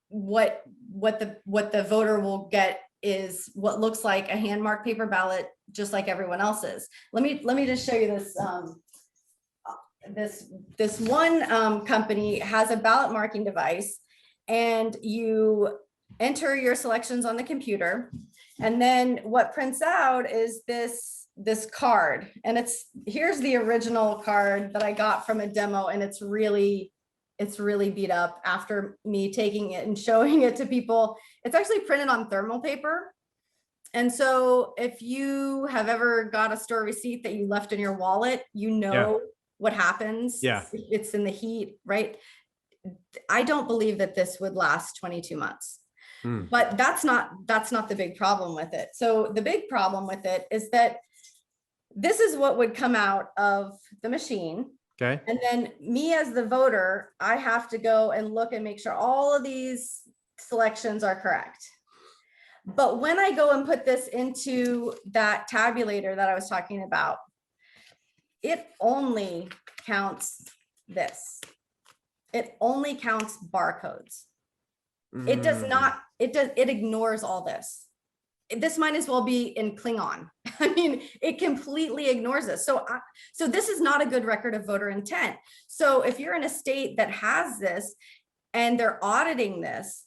what the voter will get is what looks like a hand marked paper ballot, just like everyone else's. Let me just show you this. This one company has a ballot marking device, and you enter your selections on the computer, and then what prints out is this card, and here's the original card that I got from a demo, and it's really beat up after me taking it and showing it to people. It's actually printed on thermal paper. And so if you have ever got a store receipt that you left in your wallet, what happens. Yeah. It's in the heat, right? I don't believe that this would last 22 months. But that's not the big problem with it. So the big problem with it is that this is what would come out of the machine. Okay. And then me as the voter, I have to go and look and make sure all of these selections are correct. But when I go and put this into that tabulator that I was talking about, it only counts this. It only counts barcodes. It does not, it ignores all this. This might as well be in Klingon. I mean, it completely ignores this. So this is not a good record of voter intent. So if you're in a state that has this and they're auditing this,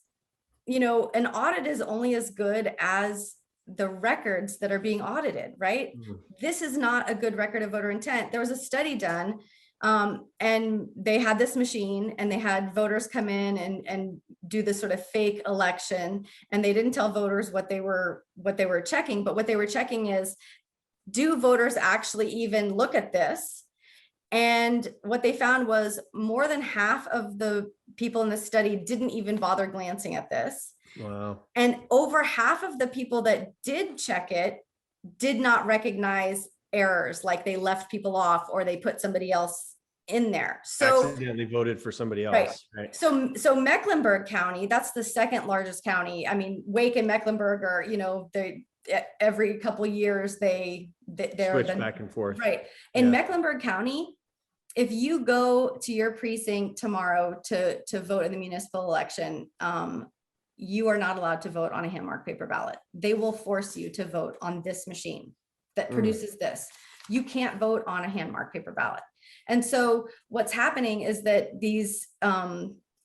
an audit is only as good as the records that are being audited, right? This is not a good record of voter intent. There was a study done, and they had this machine and they had voters come in and do this sort of fake election, and they didn't tell voters what they were checking, but what they were checking is, do voters actually even look at this? And what they found was more than half of the people in the study didn't even bother glancing at this. Wow. And over half of the people that did check it did not recognize errors, like they left people off or they put somebody else in there. So accidentally voted for somebody else. Right. So Mecklenburg County, that's the second largest county. I mean, Wake and Mecklenburg are, they every couple of years they're switch back and forth. Right. In Mecklenburg County, if you go to your precinct tomorrow to vote in the municipal election, you are not allowed to vote on a hand-marked paper ballot. They will force you to vote on this machine that produces this. You can't vote on a hand-marked paper ballot. And so what's happening is that these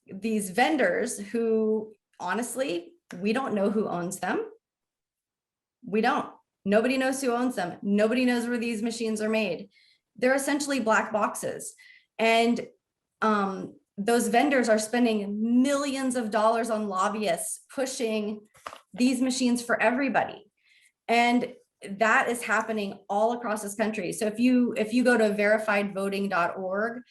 vendors, who honestly, we don't know who owns them. We don't. Nobody knows who owns them. Nobody knows where these machines are made. They're essentially black boxes. And those vendors are spending millions of dollars on lobbyists pushing these machines for everybody. And that is happening all across this country. So if you go to verifiedvoting.org,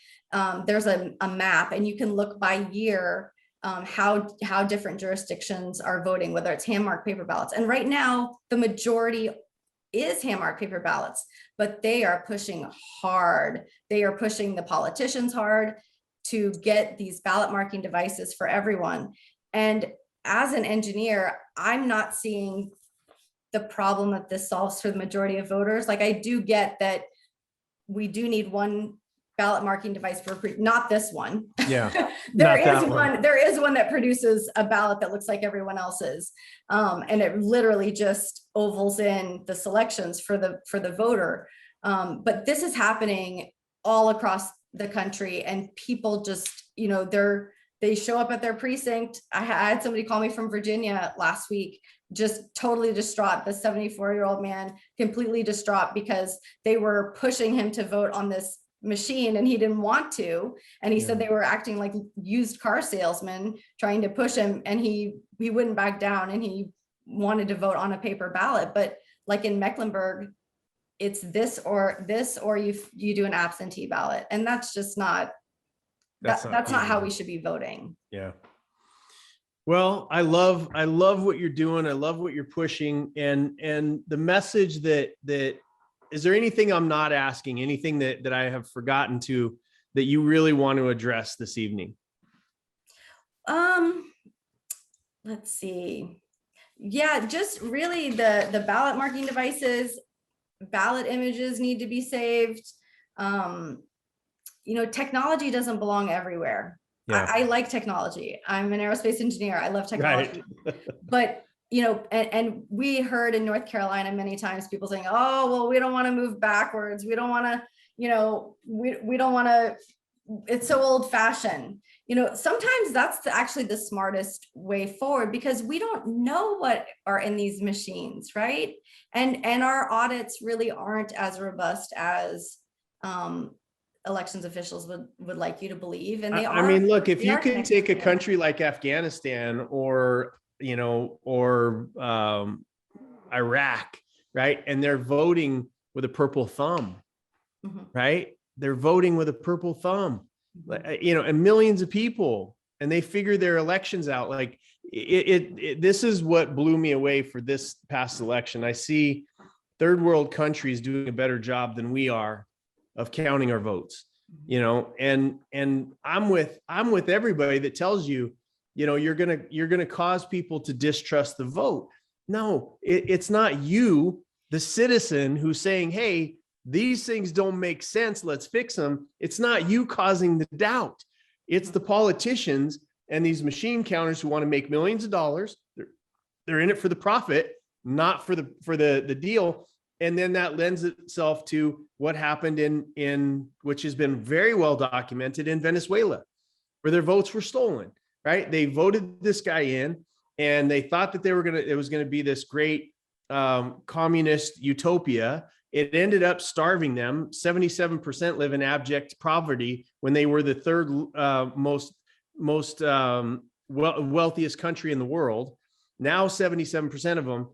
there's a map, and you can look by year how different jurisdictions are voting, whether it's hand-marked paper ballots. And right now, the majority is hand-marked paper ballots, but they are pushing hard. They are pushing the politicians hard to get these ballot marking devices for everyone. And as an engineer, I'm not seeing the problem that this solves for the majority of voters. Like, I do get that we do need one ballot marking device for not this one. Yeah. There is one that produces a ballot that looks like everyone else's. And it literally just ovals in the selections for the voter. But this is happening all across the country, and people just, they show up at their precinct. I had somebody call me from Virginia last week, just totally distraught. The 74-year-old man, completely distraught because they were pushing him to vote on this machine and he didn't want to. And he said they were acting like used car salesmen trying to push him, and he wouldn't back down, and he wanted to vote on a paper ballot. But like in Mecklenburg, it's this or you do an absentee ballot. And that's just not, that's not how we should be voting. Yeah. Well, I love what you're doing. I love what you're pushing, and the message that is there anything I'm not asking, anything that I have forgotten to, that you really want to address this evening? Let's see. Yeah, just really the ballot marking devices, ballot images need to be saved. Technology doesn't belong everywhere. Yeah. I like technology. I'm an aerospace engineer. I love technology. Right. But, and we heard in North Carolina many times people saying, oh, well, we don't want to move backwards. We don't want to, we don't want to, it's so old fashioned. Sometimes that's actually the smartest way forward, because we don't know what are in these machines, right? And our audits really aren't as robust as elections officials would like you to believe. And they are. I mean, look, if you can take a country like Afghanistan or Iraq, right? And they're voting with a purple thumb, right? They're voting with a purple thumb, and millions of people, and they figure their elections out. Like this is what blew me away for this past election. I see third world countries doing a better job than we are of counting our votes, and I'm with everybody that tells you, you're going to cause people to distrust the vote. No, it's not you, the citizen, who's saying, hey, these things don't make sense, let's fix them. It's not you causing the doubt. It's the politicians and these machine counters who want to make millions of dollars. They're in it for the profit, not for the deal. And then that lends itself to what happened in which has been very well documented in Venezuela, where their votes were stolen, right? They voted this guy in, and they thought that it was going to be this great communist utopia. It ended up starving them. 77% live in abject poverty when they were the third most wealthiest country in the world. Now 77% of them,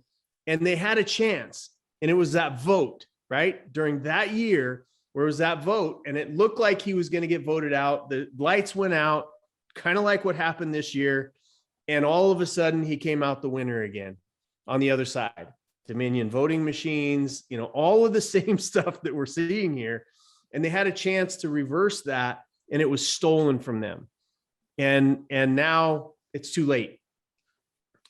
and they had a chance, and it was that vote, right? During that year, where it was that vote, and it looked like he was going to get voted out. The lights went out, kind of like what happened this year, and all of a sudden he came out the winner again on the other side. Dominion voting machines, all of the same stuff that we're seeing here. And they had a chance to reverse that, and it was stolen from them. And now it's too late,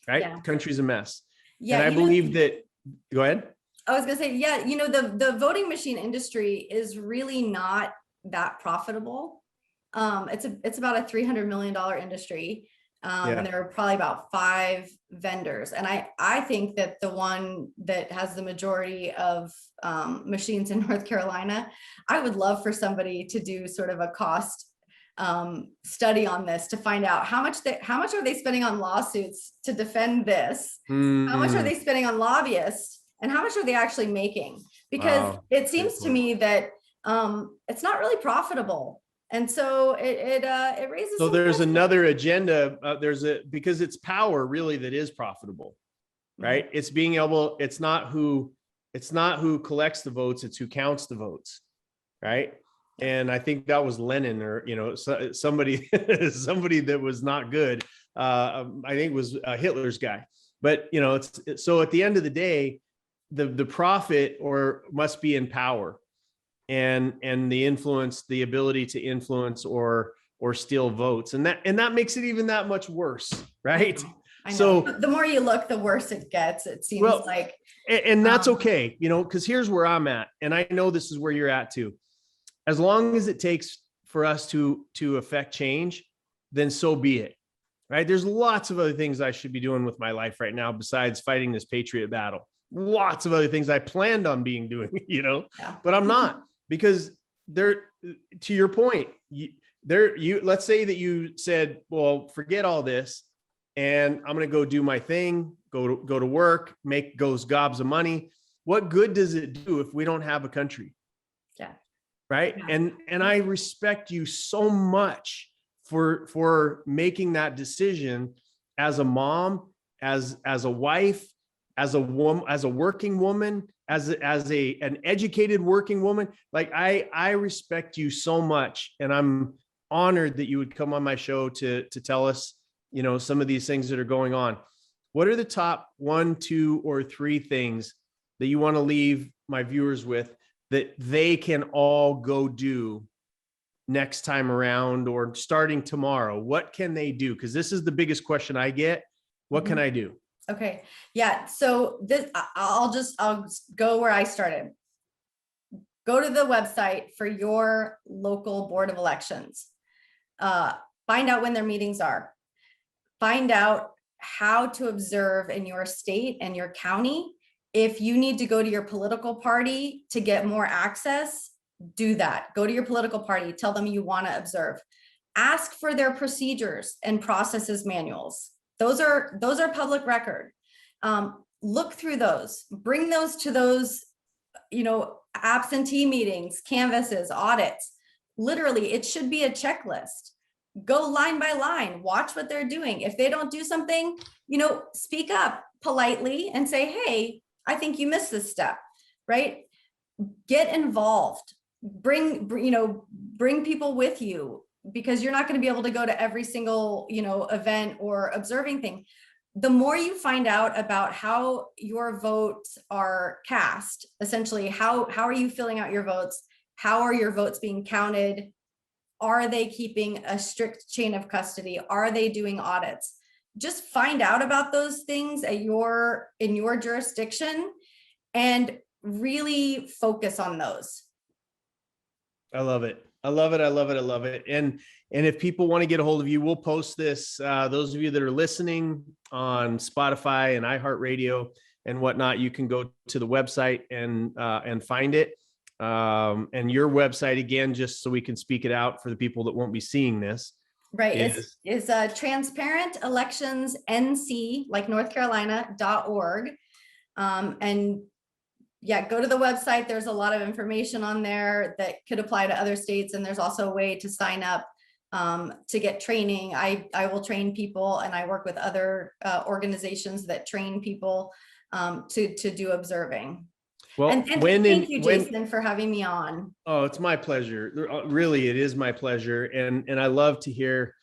right? Yeah. The country's a mess. Yeah, and I believe that, go ahead. I was gonna say, yeah, the voting machine industry is really not that profitable. It's about a $300 million industry. And there are probably about 5 vendors. And I think that the one that has the majority of machines in North Carolina, I would love for somebody to do sort of a cost study on this to find out how much are they spending on lawsuits to defend this? How much are they spending on lobbyists? And how much are they actually making? Because it seems to me that it's not really profitable. And so it raises. So there's another agenda. Because it's power really that is profitable, right? It's being able. It's not who collects the votes. It's who counts the votes, right? And I think that was Lenin, or somebody that was not good. I think it was Hitler's guy. But so at the end of the day, the profit must be in power. And the influence, the ability to influence or steal votes, and that makes it even that much worse, right? I know. So the more you look, the worse it gets. It seems like, and that's okay, because here's where I'm at, and I know this is where you're at too. As long as it takes for us to affect change, then so be it, right? There's lots of other things I should be doing with my life right now besides fighting this patriot battle. Lots of other things I planned on doing, but I'm not. Because to your point, let's say that you said, well, forget all this, and I'm going to go do my thing, go to work, make those gobs of money. What good does it do if we don't have a country? Yeah. Right. Yeah. And I respect you so much for making that decision as a mom, as a wife, as a woman, as a working woman, as an educated working woman. Like I respect you so much, and I'm honored that you would come on my show to tell us, some of these things that are going on. What are the top 1, 2, or 3 things that you want to leave my viewers with that they can all go do next time around or starting tomorrow? What can they do? Because this is the biggest question I get. What can I do? Okay. Yeah. So I'll go where I started. Go to the website for your local board of elections. Find out when their meetings are. Find out how to observe in your state and your county. If you need to go to your political party to get more access, do that. Go to your political party. Tell them you want to observe. Ask for their procedures and processes manuals. Those are public record. Look through those, bring those to those, absentee meetings, canvasses, audits. Literally, it should be a checklist. Go line by line, watch what they're doing. If they don't do something, speak up politely and say, hey, I think you missed this step, right? Get involved, bring people with you, because you're not going to be able to go to every single, event or observing thing. The more you find out about how your votes are cast, essentially, how are you filling out your votes? How are your votes being counted? Are they keeping a strict chain of custody? Are they doing audits? Just find out about those things in your jurisdiction and really focus on those. I love it. I love it. I love it. I love it. And if people want to get a hold of you, we'll post this. Those of you that are listening on Spotify and iHeartRadio and whatnot, you can go to the website and find it. And your website, again, just so we can speak it out for the people that won't be seeing this. Right. Is transparent elections NC, like North Carolina.org. And yeah, go to the website. There's a lot of information on there that could apply to other states. And there's also a way to sign up to get training. I will train people, and I work with other organizations that train people to do observing. Well, And thank you, Jason, for having me on. Oh, it's my pleasure. Really, it is my pleasure. And I love to hear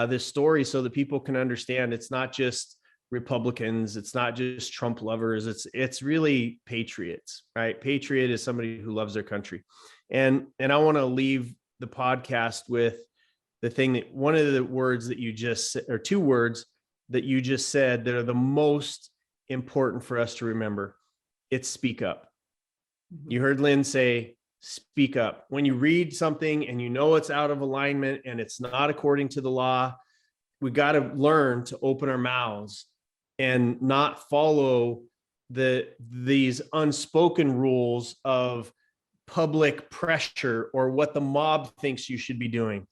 this story so that people can understand it's not just Republicans, it's not just Trump lovers, it's really patriots, right? Patriot is somebody who loves their country. And I want to leave the podcast with the thing that one of the words that you just said, or two words that you just said that are the most important for us to remember. It's speak up. You heard Lynn say, speak up. When you read something and you know it's out of alignment and it's not according to the law, we got to learn to open our mouths and not follow these unspoken rules of public pressure or what the mob thinks you should be doing.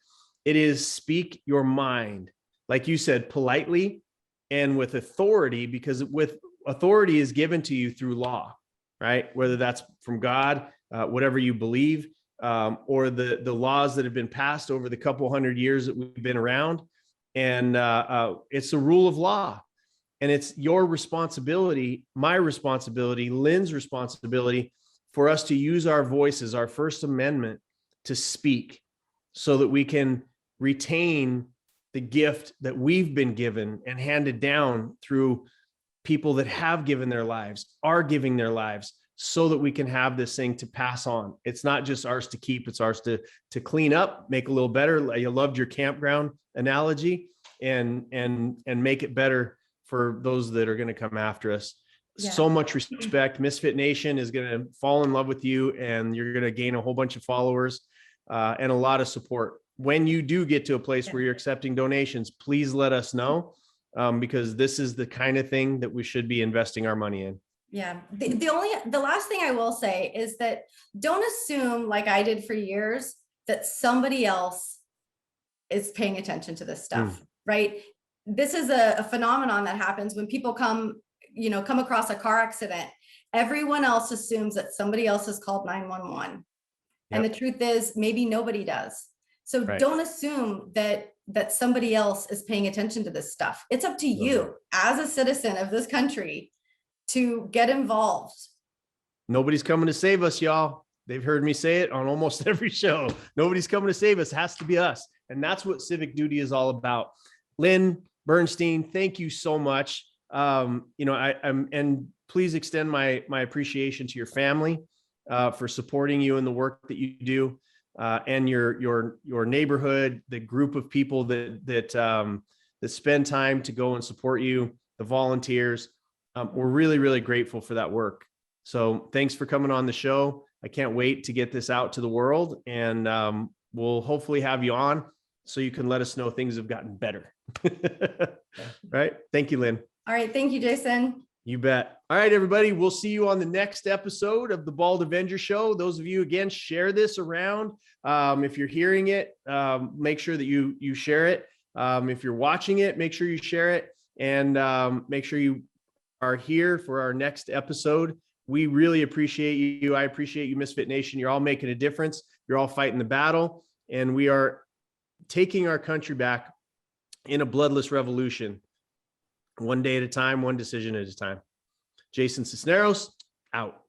It is speak your mind, like you said, politely and with authority, because with authority is given to you through law, right? Whether that's from God, whatever you believe, or the laws that have been passed over the couple hundred years that we've been around. And it's the rule of law. And it's your responsibility, my responsibility, Lynn's responsibility for us to use our voices, our First Amendment, to speak so that we can retain the gift that we've been given and handed down through people that have given their lives, are giving their lives, so that we can have this thing to pass on. It's not just ours to keep, it's ours to clean up, make a little better. You loved your campground analogy, and make it better for those that are going to come after us. Yeah. So much respect. Misfit Nation is going to fall in love with you, and you're going to gain a whole bunch of followers and a lot of support. When you do get to a place where you're accepting donations, please let us know, because this is the kind of thing that we should be investing our money in. Yeah. The last thing I will say is that don't assume, like I did for years, that somebody else is paying attention to this stuff, right? This is a phenomenon that happens when people come across a car accident. Everyone else assumes that somebody else has called 911. Yep. And the truth is, maybe nobody does. So don't assume that somebody else is paying attention to this stuff. It's up to you as a citizen of this country to get involved. Nobody's coming to save us, y'all. They've heard me say it on almost every show. Nobody's coming to save us. It has to be us. And that's what civic duty is all about. Lynn Bernstein, thank you so much. And please extend my appreciation to your family for supporting you in the work that you do, and your neighborhood, the group of people that spend time to go and support you, the volunteers. We're really, really grateful for that work. So thanks for coming on the show. I can't wait to get this out to the world, and we'll hopefully have you on so you can let us know things have gotten better. Right? Thank you, Lynn. All right. Thank you, Jason. You bet. All right, everybody. We'll see you on the next episode of the Ball Avenger Show. Those of you, again, share this around. If you're hearing it, make sure that you share it. If you're watching it, make sure you share it, and make sure you are here for our next episode. We really appreciate you. I appreciate you, Misfit Nation. You're all making a difference. You're all fighting the battle, and we are taking our country back in a bloodless revolution, one day at a time, one decision at a time. Jason Sisneros, out.